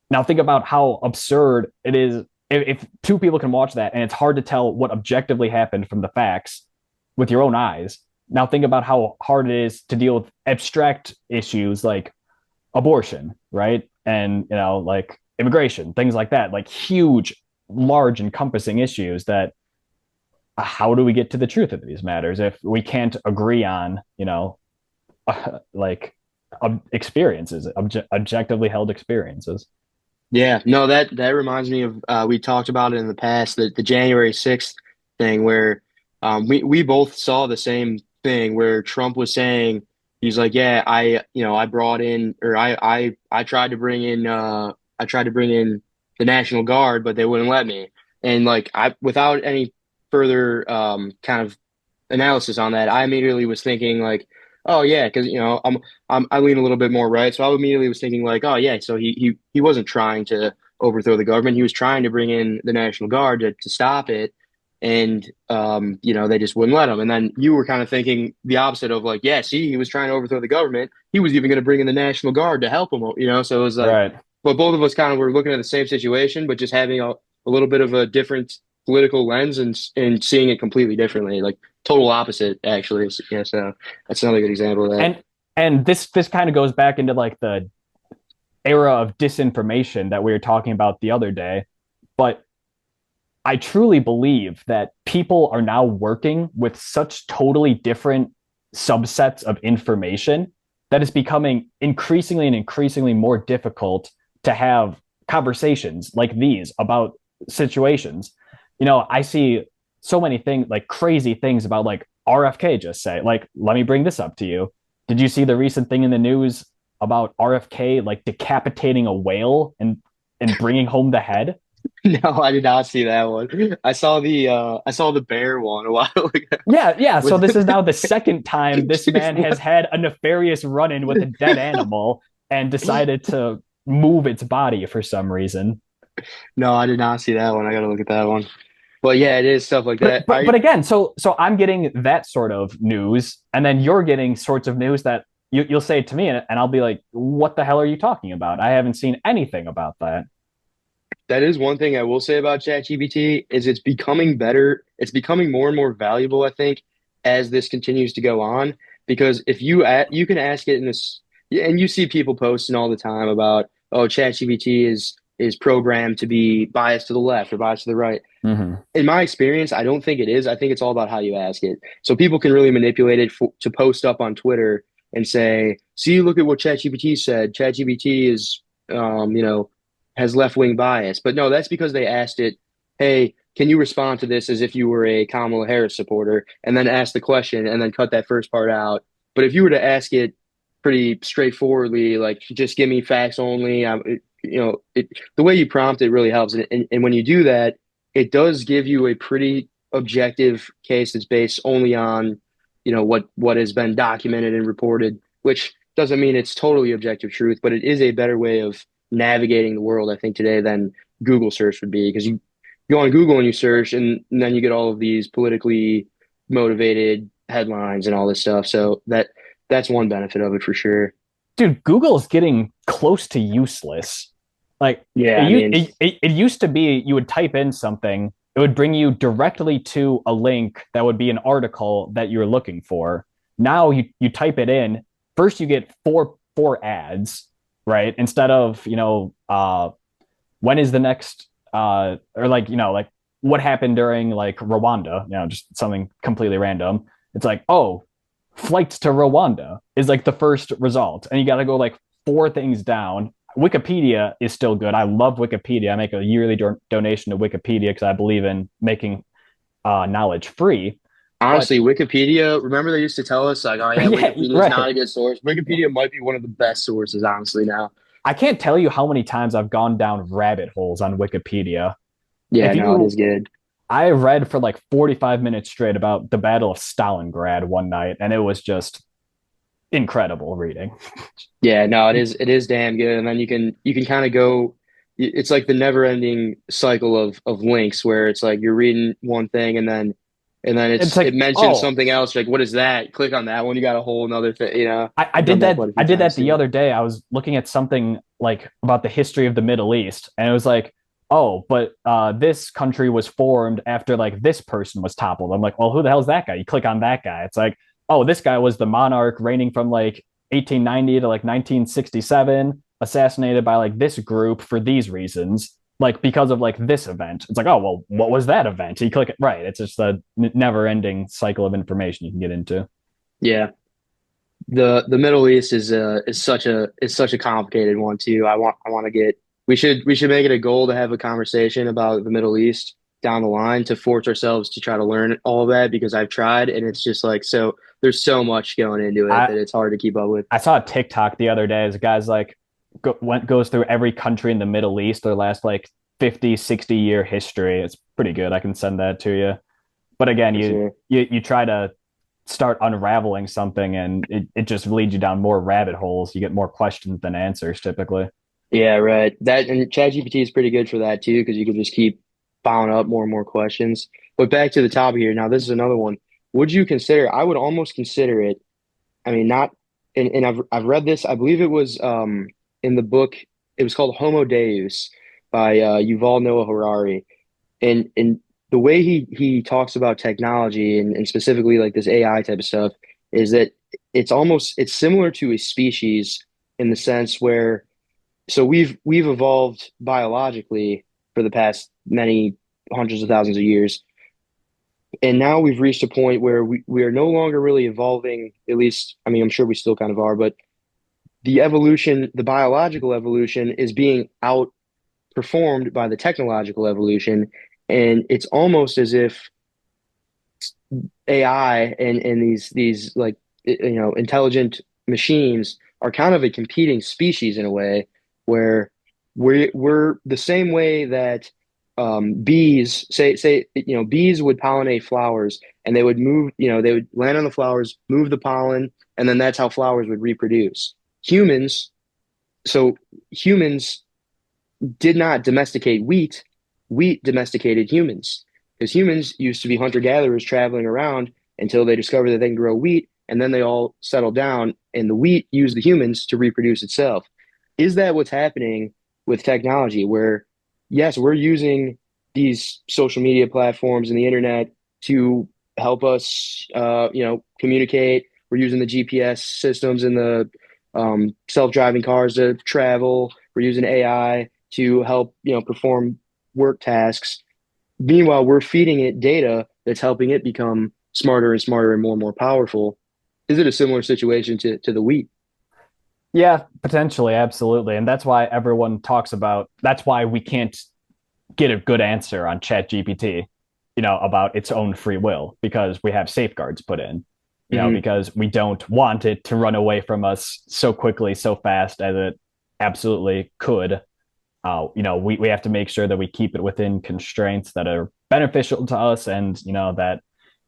Now think about how absurd it is if two people can watch that and it's hard to tell what objectively happened from the facts with your own eyes. Now think about how hard it is to deal with abstract issues like abortion, right? And like immigration, things like that, like huge, large, encompassing issues that how do we get to the truth of these matters if we can't agree on, like experiences, objectively held experiences? Yeah, no, that reminds me of we talked about it in the past, the January 6th thing where we both saw the same thing where Trump was saying he's like, yeah, I brought in, or I tried to bring in the National Guard, but they wouldn't let me. And like I without any further kind of analysis on that, I immediately was thinking like, oh yeah, because I lean a little bit more right, so I immediately was thinking like, oh yeah, so he wasn't trying to overthrow the government. He was trying to bring in the National Guard to stop it, and they just wouldn't let him. And then you were kind of thinking the opposite of like, yeah, see, he was trying to overthrow the government. He was even going to bring in the National Guard to help him. So it was like, Right. but both of us kind of were looking at the same situation, but just having a little bit of a different political lens and seeing it completely differently, like total opposite actually. Yeah, so that's another good example of that. And this kind of goes back into like the era of disinformation that we were talking about the other day. But I truly believe that people are now working with such totally different subsets of information that it's becoming increasingly and increasingly more difficult to have conversations like these about situations. I see so many things, like crazy things about like RFK just say, like, let me bring this up to you. Did you see the recent thing in the news about RFK like decapitating a whale and bringing home the head? No, I did not see that one. I saw the bear one a while ago. Yeah, yeah. So With this is now the second time this man has had a nefarious run-in with a dead animal and decided to move its body for some reason. No, I did not see that one. I gotta look at that one. But yeah, it is stuff like But that. but but again, so I'm getting that sort of news, and then you're getting sorts of news that you'll say to me, and I'll be like, "What the hell are you talking about? I haven't seen anything about that." That is one thing I will say about ChatGPT is it's becoming better. It's becoming more and more valuable, I think, as this continues to go on. Because if you can ask it in this, yeah, and you see people posting all the time about, oh, ChatGPT is programmed to be biased to the left or biased to the right. Hmm. In my experience, I don't think it is. I think it's all about how you ask it. So people can really manipulate it to post up on Twitter and say, "See, look at what ChatGPT said. ChatGPT is, has left-wing bias." But no, that's because they asked it, "Hey, can you respond to this as if you were a Kamala Harris supporter?" And then ask the question and then cut that first part out. But if you were to ask it pretty straightforwardly, like just give me facts only, the way you prompt it really helps. And when you do that, it does give you a pretty objective case that's based only on, what has been documented and reported, which doesn't mean it's totally objective truth, but it is a better way of navigating the world, I think, today than Google search would be. Because you go on Google and you search, and then you get all of these politically motivated headlines and all this stuff. So that's one benefit of it for sure. Dude, Google is getting close to useless. Like Yeah, I mean, it used to be you would type in something, it would bring you directly to a link that would be an article that you're looking for. Now you type it in, first you get four ads, right? Instead of, when is the next or like, like what happened during like Rwanda, just something completely random. It's like, oh, flights to Rwanda is like the first result. And you got to go like four things down. Wikipedia is still good. I love Wikipedia. I make a yearly donation to Wikipedia because I believe in making knowledge free. But honestly, Wikipedia, remember they used to tell us, like, oh, yeah, yeah, Wikipedia is not right. a good source. Wikipedia might be one of the best sources, honestly, now. I can't tell you how many times I've gone down rabbit holes on Wikipedia. Yeah, If no, it you, is good. I read for like 45 minutes straight about the Battle of Stalingrad one night, and it was just incredible reading. Yeah, no, it is damn good. And then you can kind of go, it's like the never ending cycle of links where it's like you're reading one thing and then It's it like, mentions oh, something else. Like, what is that? Click on that one, you got a whole another thing. I I've done did that that. quite a I few did that times the too. other day. I was looking at something like about the history of the Middle East, and it was like, oh, but this country was formed after like this person was toppled. I'm like, well, who the hell is that guy? You click on that guy. It's like, oh, this guy was the monarch reigning from like 1890 to like 1967, assassinated by like this group for these reasons, like because of like this event. It's like, oh, well, what was that event? You click it right. It's just a never-ending cycle of information you can get into. Yeah. The Middle East is such a complicated one too. I want to get we should make it a goal to have a conversation about the Middle East down the line to force ourselves to try to learn all of that because I've tried and it's just like so there's so much going into it I that it's hard to keep up with. I saw a TikTok the other day as a guy's like goes through every country in the Middle East, their last like 50, 60-year history. It's pretty good. I can send that to you. But again, For sure. you try to start unraveling something and it just leads you down more rabbit holes. You get more questions than answers typically. Yeah, right. That and ChatGPT is pretty good for that too because you can just keep following up more and more questions. But back to the topic here. Now, this is another one. Would you consider? I would almost consider it. I mean, not, and I've read this. I believe it was in the book. It was called Homo Deus by Yuval Noah Harari, and the way he talks about technology and specifically like this AI type of stuff is that it's similar to a species in the sense where so we've evolved biologically for the past many hundreds of thousands of years and now we've reached a point where we are no longer really evolving, at least, I mean, I'm sure we still kind of are, but the biological evolution is being outperformed by the technological evolution. And it's almost as if AI and these like intelligent machines are kind of a competing species in a way where we're the same way that bees say bees would pollinate flowers and they would move they would land on the flowers move the pollen and then that's how flowers would reproduce humans so humans did not domesticate wheat. Wheat domesticated humans because humans used to be hunter gatherers traveling around until they discovered that they can grow wheat, and then they all settled down, and the wheat used the humans to reproduce itself. Is that what's happening with technology? Where, yes, we're using these social media platforms and the internet to help us, communicate. We're using the GPS systems and the self-driving cars to travel. We're using AI to help, perform work tasks. Meanwhile, we're feeding it data that's helping it become smarter and smarter and more powerful. Is it a similar situation to the wheat? Yeah, potentially, absolutely. And that's why everyone talks about that's why we can't get a good answer on Chat GPT, about its own free will because we have safeguards put in, Hmm. because we don't want it to run away from us so quickly, so fast as it absolutely could. We have to make sure that we keep it within constraints that are beneficial to us, and that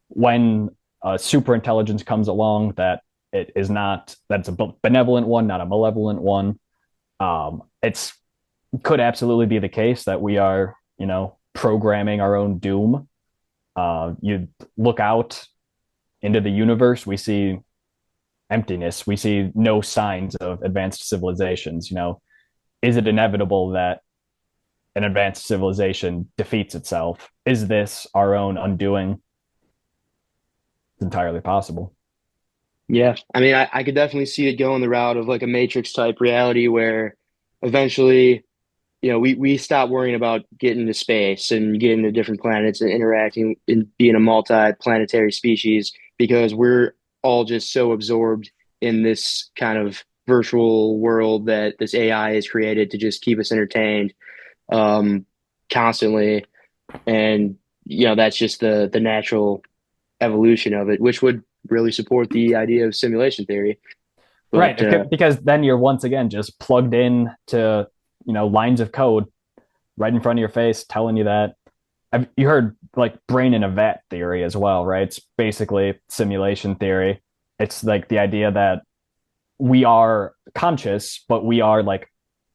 when super intelligence comes along, that it is not that's a benevolent one, not a malevolent one. It's could absolutely be the case that we are, programming our own doom. You look out into the universe, we see emptiness, we see no signs of advanced civilizations. Is it inevitable that an advanced civilization defeats itself? Is this our own undoing? It's entirely possible. Yeah, I mean, I could definitely see it going the route of like a Matrix type reality where eventually, we stop worrying about getting to space and getting to different planets and interacting and being a multi-planetary species because we're all just so absorbed in this kind of virtual world that this AI is created to just keep us entertained um, constantly. And, that's just the natural evolution of it, which would really support the idea of simulation theory. Right. But Because then you're once again just plugged in to, lines of code right in front of your face telling you that. You heard like brain in a vat theory as well, right? It's basically simulation theory. It's like the idea that we are conscious, but we are like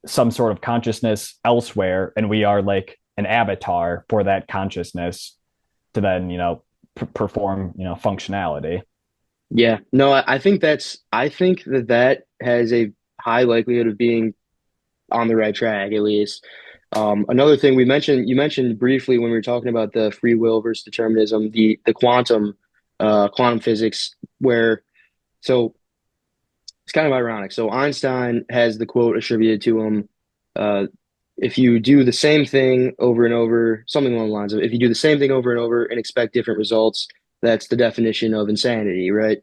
some sort of consciousness elsewhere, and we are like an avatar for that consciousness to then, perform, functionality. yeah, no, I think that has a high likelihood of being on the right track, at least. Another thing you mentioned briefly when we were talking about the free will versus determinism, the quantum physics, where so it's kind of ironic. So Einstein has the quote attributed to him, uh, if you do the same thing over and over, something along the lines of if you do the same thing over and over and expect different results, that's the definition of insanity, right?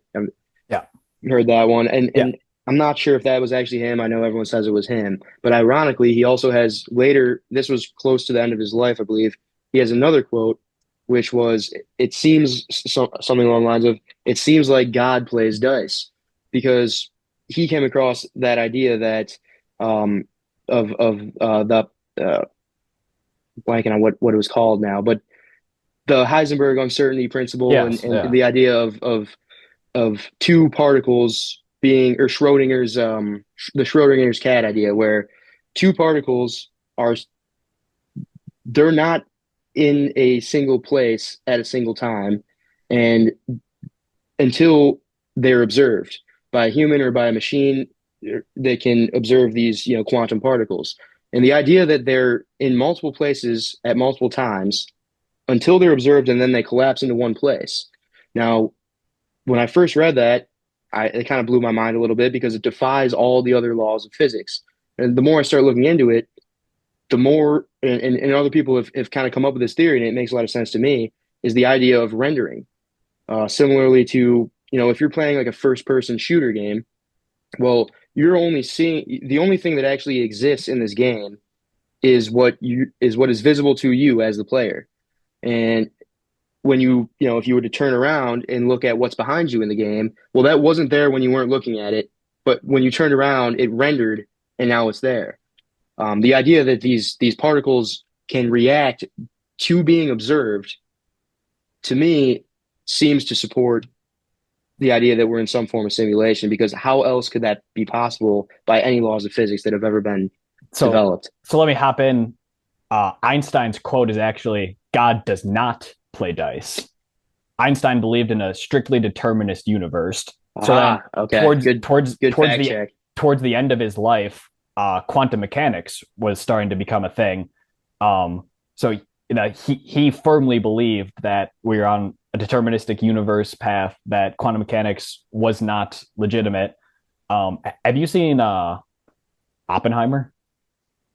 Yeah. Heard that one, and Yeah. I'm not sure if that was actually him. I know everyone says it was him, but ironically, he also has later. This was close to the end of his life, I believe. He has another quote, which was, "It seems something along the lines of, it seems like God plays dice," because he came across that idea that um, of the blanking on what it was called now, but the Heisenberg uncertainty principle and Yes. Yeah. the idea of two particles being or the Schrodinger's cat idea where two particles are they're not in a single place at a single time and until they're observed by a human or by a machine that can observe these quantum particles, and the idea that they're in multiple places at multiple times until they're observed and then they collapse into one place. Now, when I first read that, it kind of blew my mind a little bit because it defies all the other laws of physics. And the more I start looking into it, the more, and other people have kind of come up with this theory, and it makes a lot of sense to me, is the idea of rendering. Similarly to, if you're playing like a first person shooter game, well, you're only seeing the only thing that actually exists in this game is what is visible to you as the player. And when if you were to turn around and look at what's behind you in the game, well, that wasn't there when you weren't looking at it, but when you turned around, it rendered and now it's there. The idea that these particles can react to being observed, to me, seems to support the idea that we're in some form of simulation, because how else could that be possible by any laws of physics that have ever been So, developed? so let me hop in. Einstein's quote is actually God does not play dice. Einstein believed in a strictly determinist universe. So then, Ah, okay. Good towards fact the check. end of his life, quantum mechanics was starting to become a thing. So he firmly believed that we are on a deterministic universe path, that quantum mechanics was not legitimate. Have you seen Oppenheimer?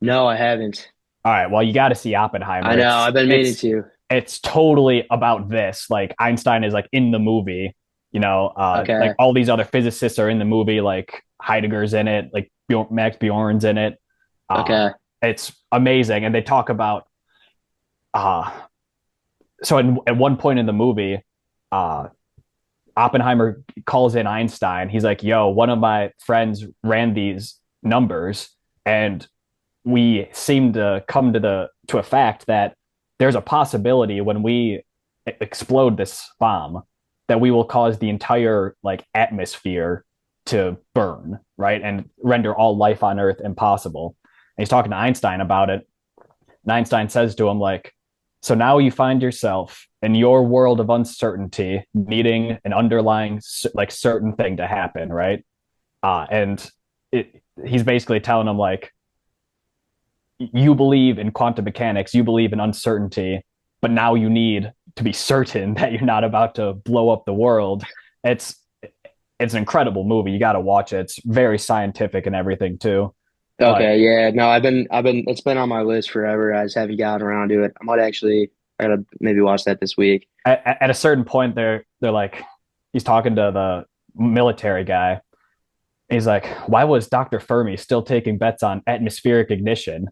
No, I haven't. All right, well, you got to see I Oppenheimer. know. I've been meaning to. It's totally about this. Like Einstein is like in the movie, like Okay. all these other physicists are in the movie, like Heidegger's in it, like Max Bjorn's in it. Uh, Okay. it's amazing, and they talk about uh, at one point in the movie, uh, Oppenheimer calls in Einstein. He's like, "Yo, one of my friends ran these numbers, and we seem to come to a fact that there's a possibility when we explode this bomb that we will cause the entire like atmosphere to burn, right, and render all life on Earth impossible." And he's talking to Einstein about it, and Einstein says to him like, "So now you find yourself in your world of uncertainty needing an underlying like certain thing to happen, right?" And he's basically telling him like, you believe in quantum mechanics, you believe in uncertainty, but now you need to be certain that you're not about to blow up the world. It's it's an incredible movie. You got to watch it. It's very scientific and everything too. But Okay. Yeah. No, it's been on my list forever. I just haven't gotten around to it. I gotta maybe watch that this week. at a certain point, they're like, he's talking to the military guy. He's like, "Why was Dr. Fermi still taking bets on atmospheric ignition?"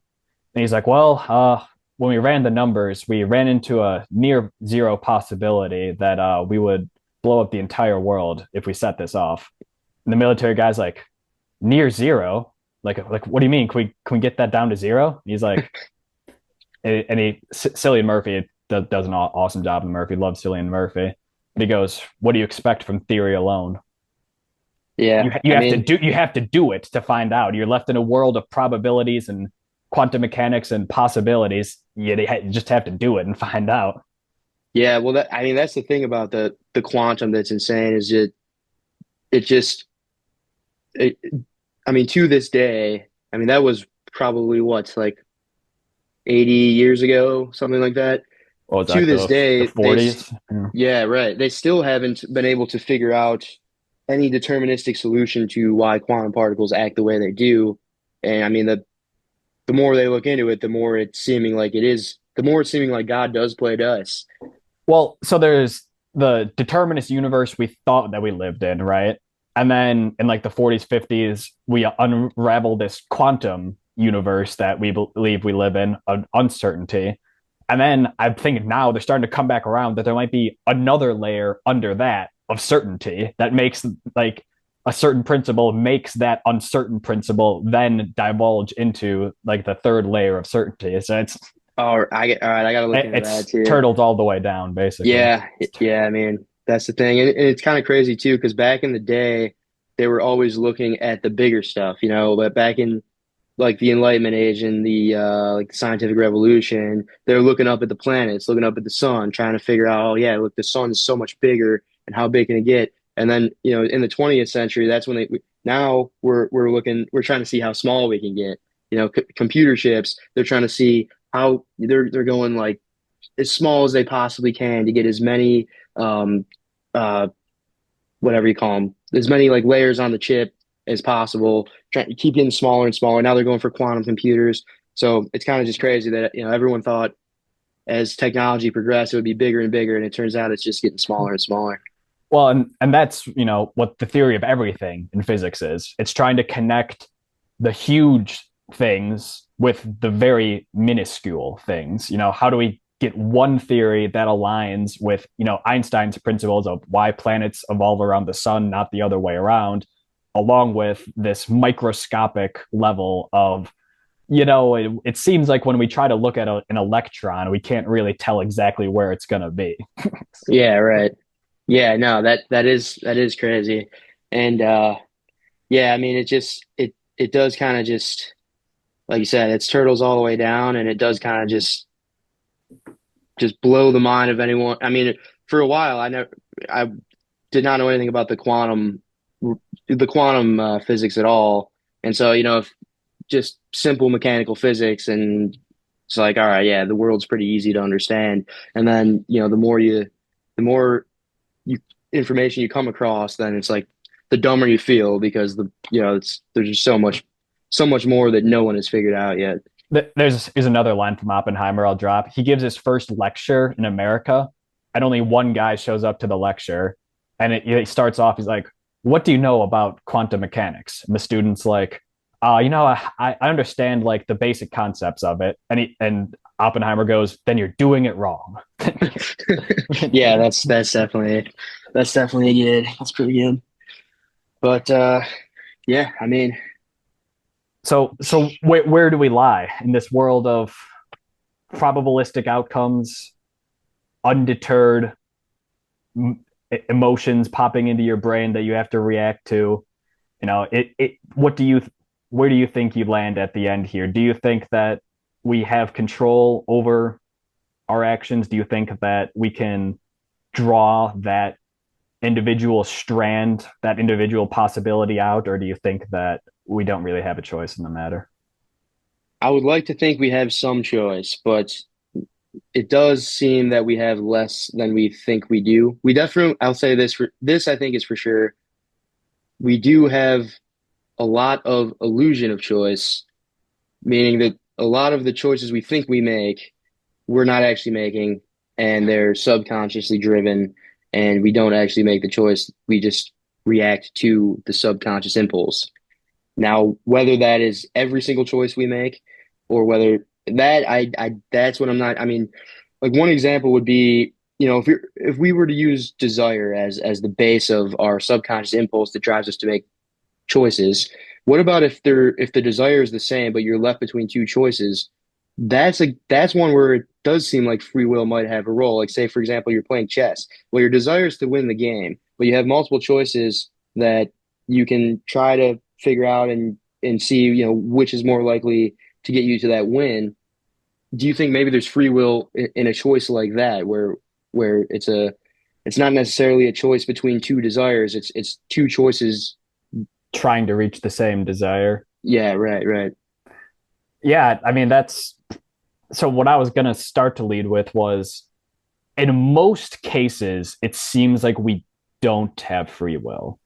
And he's like, "Well, when we ran the numbers, we ran into a near zero possibility that we would blow up the entire world if we set this off." And the military guy's like, "Near zero? Like what do you mean? Can we get that down to zero?" He's like, Cillian Murphy does an awesome job. And Murphy loves Cillian Murphy. And he goes, "What do you expect from theory alone? Yeah. I mean, You have to do it to find out. You're left in a world of probabilities and quantum mechanics and possibilities. You just have to do it and find out." yeah. Well, I mean, that's the thing about the quantum that's insane is it just, it, I mean, to this day, I mean, that was probably what, like 80 years ago, something like that. What was To that, this the day, 40s? Yeah. yeah, right. They still haven't been able to figure out any deterministic solution to why quantum particles act the way they do. And I mean, the more they look into it, the more it's seeming like God does play to us. Well, so there's the determinist universe we thought that we lived in, right? And then in like the 40s, 50s, we unravel this quantum universe that we believe we live in, an uncertainty. And then I think now they're starting to come back around that there might be another layer under that of certainty that makes like a certain principle makes that uncertain principle then divulge into like the third layer of certainty. So All right. I got to look into that it's too. turtled all the way down, basically. Yeah, yeah. I mean, that's the thing, and it's kind of crazy too, because back in the day, they were always looking at the bigger stuff, you know. But back in like the Enlightenment age and the like the scientific revolution, they're looking up at the planets, looking up at the sun, trying to figure out, oh yeah, look, the sun's so much bigger, and how big can it get? And then, you know, in the 20th century, that's when now we're trying to see how small we can get. You know, computer chips, they're trying to see how they're going like as small as they possibly can to get as many um uh whatever you call them, as many like layers on the chip as possible, trying to keep getting smaller and smaller. Now they're going for quantum computers. So it's kind of just crazy that, you know, everyone thought as technology progressed, it would be bigger and bigger, and it turns out it's just getting smaller and smaller. Well, and that's, what the theory of everything in physics is. It's trying to connect the huge things with the very minuscule things. How do we get one theory that aligns with, Einstein's principles of why planets evolve around the sun, not the other way around, along with this microscopic level of, it seems like when we try to look at an electron, we can't really tell exactly where it's going to be. Yeah, right. Yeah, no, that is crazy. And yeah, I mean it does kind of just like you said, it's turtles all the way down, and it does kind of just blow the mind of anyone. I mean, for a while, I did not know anything about the quantum physics at all, and so you know, if just simple mechanical physics, and it's like, all right, yeah, the world's pretty easy to understand. And then you know, the more you information you come across, then it's like the dumber you feel because there's just so much more that no one has figured out yet. There's another line from Oppenheimer I'll drop. He gives his first lecture in America, and only one guy shows up to the lecture. And it starts off, he's like, "What do you know about quantum mechanics?" And the student's like, I understand like the basic concepts of it." And Oppenheimer goes, "Then you're doing it wrong." Yeah, that's definitely good. That's pretty good. But yeah, I mean, So where do we lie in this world of probabilistic outcomes, undeterred emotions popping into your brain that you have to react to? It what do you where do you think you land at the end here? Do you think that we have control over our actions? Do you think that we can draw that individual strand, that individual possibility out, or do you think that we don't really have a choice in the matter? I would like to think we have some choice, but it does seem that we have less than we think we do. We definitely, I'll say this I think is for sure. We do have a lot of illusion of choice, meaning that a lot of the choices we think we make, we're not actually making, and they're subconsciously driven, and we don't actually make the choice. We just react to the subconscious impulse. Now, whether that is every single choice we make, or whether that's what I'm not. I mean, like one example would be, if we were to use desire as the base of our subconscious impulse that drives us to make choices. What about if the desire is the same, but you're left between two choices? That's one where it does seem like free will might have a role. Like say, for example, you're playing chess. Well, your desire is to win the game, but you have multiple choices that you can try to figure out and see, which is more likely to get you to that win. Do you think maybe there's free will in a choice like that, where it's not necessarily a choice between two desires, it's two choices. Trying to reach the same desire. Yeah, right, right. Yeah, I mean, that's so what I was going to start to lead with was in most cases, it seems like we don't have free will.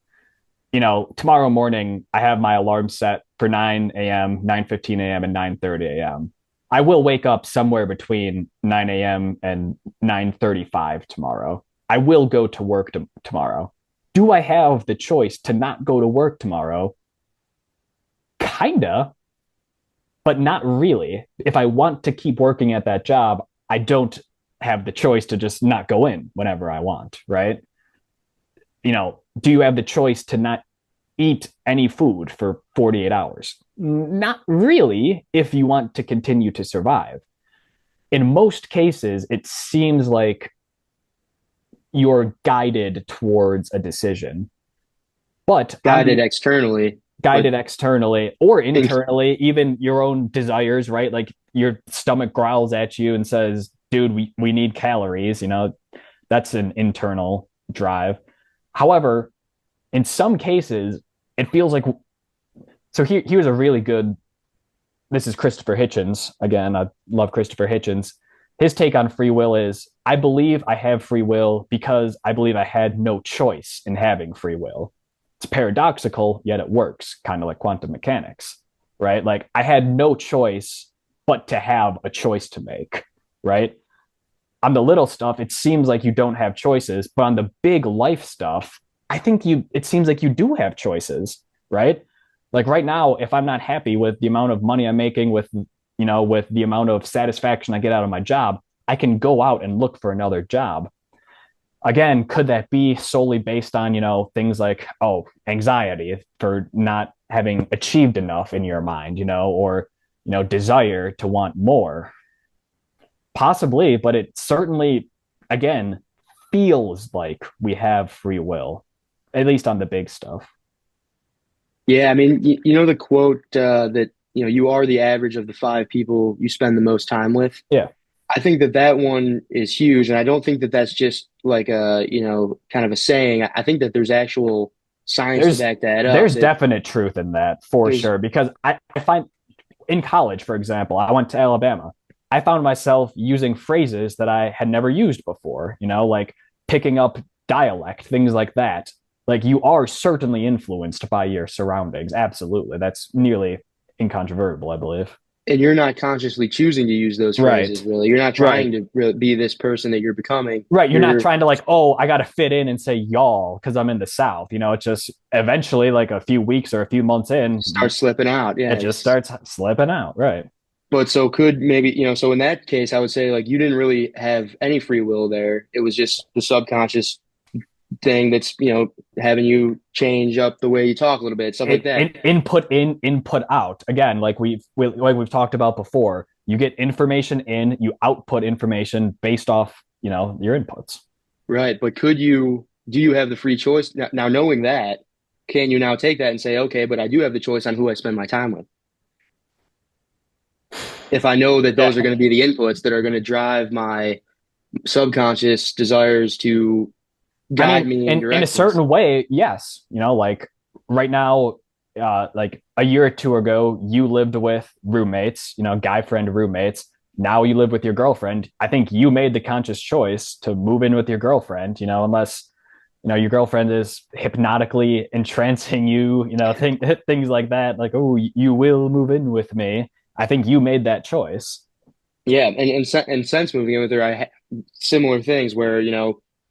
Tomorrow morning, I have my alarm set for 9 a.m., 9:15 a.m., and 9:30 a.m. I will wake up somewhere between 9 a.m. and 9:35 tomorrow. I will go to work tomorrow. Do I have the choice to not go to work tomorrow? Kinda, but not really. If I want to keep working at that job, I don't have the choice to just not go in whenever I want, right? Do you have the choice to not eat any food for 48 hours? Not really, if you want to continue to survive. In most cases, it seems like you're guided towards a decision, but on Guided the externally, but guided externally or things. internally, even your own desires, right? Like your stomach growls at you and says, dude, we need calories, that's an internal drive. However, in some cases, it feels like here's a really good this is Christopher Hitchens. Again, I love Christopher Hitchens. His take on free will is I believe I have free will because I believe I had no choice in having free will. It's paradoxical, yet it works, kind of like quantum mechanics, right? Like I had no choice but to have a choice to make, right? On the little stuff, it seems like you don't have choices, but on the big life stuff, it seems like you do have choices, right? Like right now, if I'm not happy with the amount of money I'm making, with the amount of satisfaction I get out of my job, I can go out and look for another job. Again, could that be solely based on, things like, oh, anxiety for not having achieved enough in your mind, or, desire to want more? Possibly, but it certainly, again, feels like we have free will, at least on the big stuff. Yeah, I mean, you know the quote that you are the average of the five people you spend the most time with. Yeah. I think that one is huge, and I don't think that that's just like a kind of a saying. I think that there's actual science to There's back that up. there's That definite truth in that for there's sure. Because I find in college, for example, I went to Alabama. I found myself using phrases that I had never used before, like picking up dialect, things like that. Like you are certainly influenced by your surroundings. Absolutely. That's nearly incontrovertible, I believe. And you're not consciously choosing to use those Right. phrases, really. You're not Right. trying to really be this person that you're becoming. Right. You're not You're trying to like, oh, I got to fit in and say y'all because I'm in the South. It's just eventually like a few weeks or a few months in, start slipping out. Yeah, it just it's starts slipping out. Right. but so could maybe, so in that case, I would say like you didn't really have any free will there. It was just the subconscious thing that's, having you change up the way you talk a little bit, stuff like that. Input in, input out. Again, like we've talked about before, you get information in, you output information based off, your inputs. Right. But do you have the free choice now, knowing that, can you now take that and say, okay, but I do have the choice on who I spend my time with? If I know that those are Yeah. going to be the inputs that are going to drive my subconscious desires to I guide mean, me in in a directions. certain way, yes. Like right now, like a year or two ago, you lived with roommates, guy friend roommates. Now you live with your girlfriend. I think you made the conscious choice to move in with your girlfriend, unless, your girlfriend is hypnotically entrancing you, things like that. Like, oh, you will move in with me. I think you made that choice. Yeah, and since moving in with her, similar things where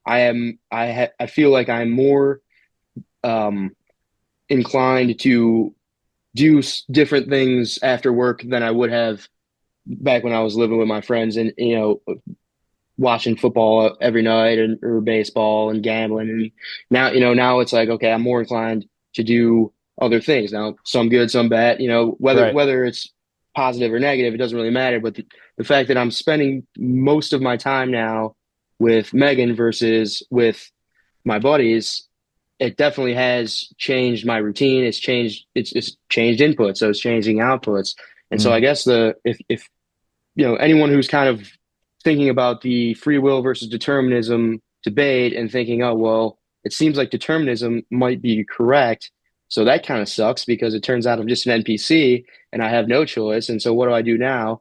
I feel like I'm more um, inclined to do different things after work than I would have back when I was living with my friends and watching football every night or baseball and gambling. And now it's like, okay, I'm more inclined to do other things. Now, some good, some bad, whether Right. whether it's positive or negative, it doesn't really matter. But the fact that I'm spending most of my time now with Megan versus with my buddies, it definitely has changed my routine. It's changed inputs, so it's changing outputs. And so I Mm. guess the if anyone who's kind of thinking about the free will versus determinism debate and thinking, oh, well, it seems like determinism might be correct. So that kind of sucks because it turns out I'm just an NPC and I have no choice. And so what do I do now?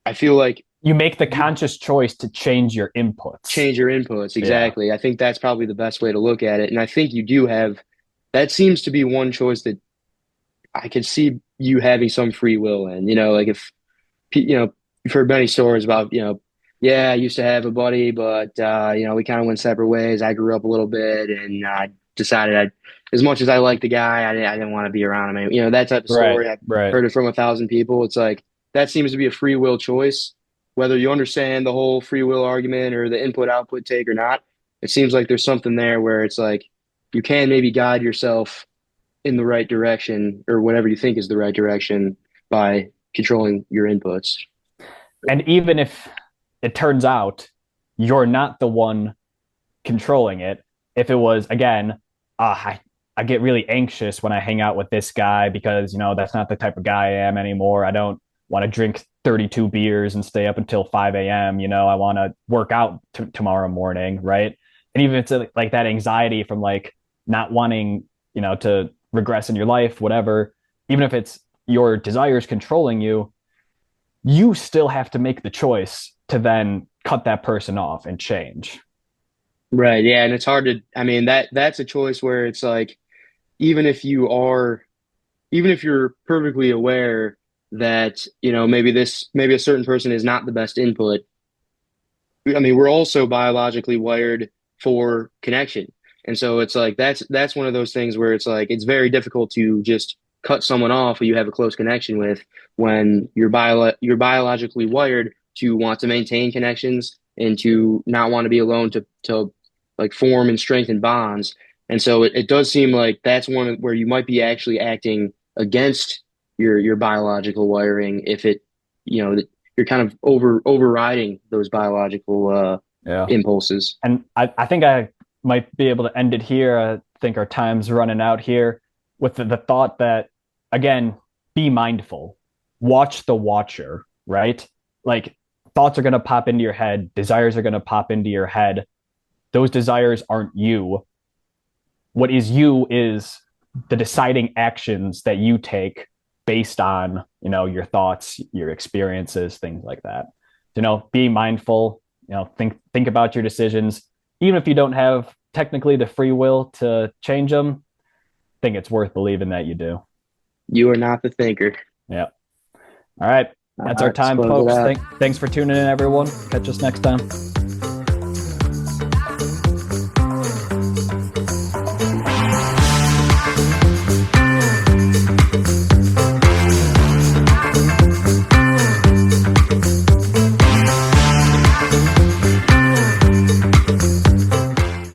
I feel like You make the you conscious choice to change your inputs. change your inputs. Yeah. Exactly. I think that's probably the best way to look at it. And I think you do have that seems to be one choice that I could see you having some free will in. Like if you've heard many stories about, yeah, I used to have a buddy, but we kind of went separate ways. I grew up a little bit, and I decided as much as I liked the guy, I didn't want to be around him. That type of Right. story. I've Right. heard it from 1,000 people. It's like that seems to be a free will choice, whether you understand the whole free will argument or the input output take or not. It seems like there's something there where it's like you can maybe guide yourself in the right direction or whatever you think is the right direction by controlling your inputs. And even if it turns out you're not the one controlling it, if it was, again, I get really anxious when I hang out with this guy because, that's not the type of guy I am anymore. I don't want to drink 32 beers and stay up until 5 a.m. I want to work out tomorrow morning. Right. And even if it's like that anxiety from like not wanting, to regress in your life, whatever, even if it's your desires controlling you, you still have to make the choice to then cut that person off and change. Right. Yeah. And it's hard to, I mean, that's a choice where it's like, even if you are, even if you're perfectly aware that, maybe a certain person is not the best input. I mean, we're also biologically wired for connection. And so it's like, that's one of those things where it's like, it's very difficult to just cut someone off who you have a close connection with when you're biologically wired to want to maintain connections and to not want to be alone to like form and strengthen bonds. And so it does seem like that's one where you might be actually acting against your biological wiring if you're kind of overriding those biological Yeah. impulses. And I think I might be able to end it here. I think our time's running out here with the thought that, again, be mindful, watch the watcher, right? Like thoughts are going to pop into your head, desires are going to pop into your head. Those desires aren't you. What is you is the deciding actions that you take based on, your thoughts, your experiences, things like that. Be mindful, think about your decisions. Even if you don't have technically the free will to change them, I think it's worth believing that you do. You are not the thinker. Yeah. All right. All That's our right, let's time, close it folks. out. Thanks for tuning in, everyone. Catch us next time.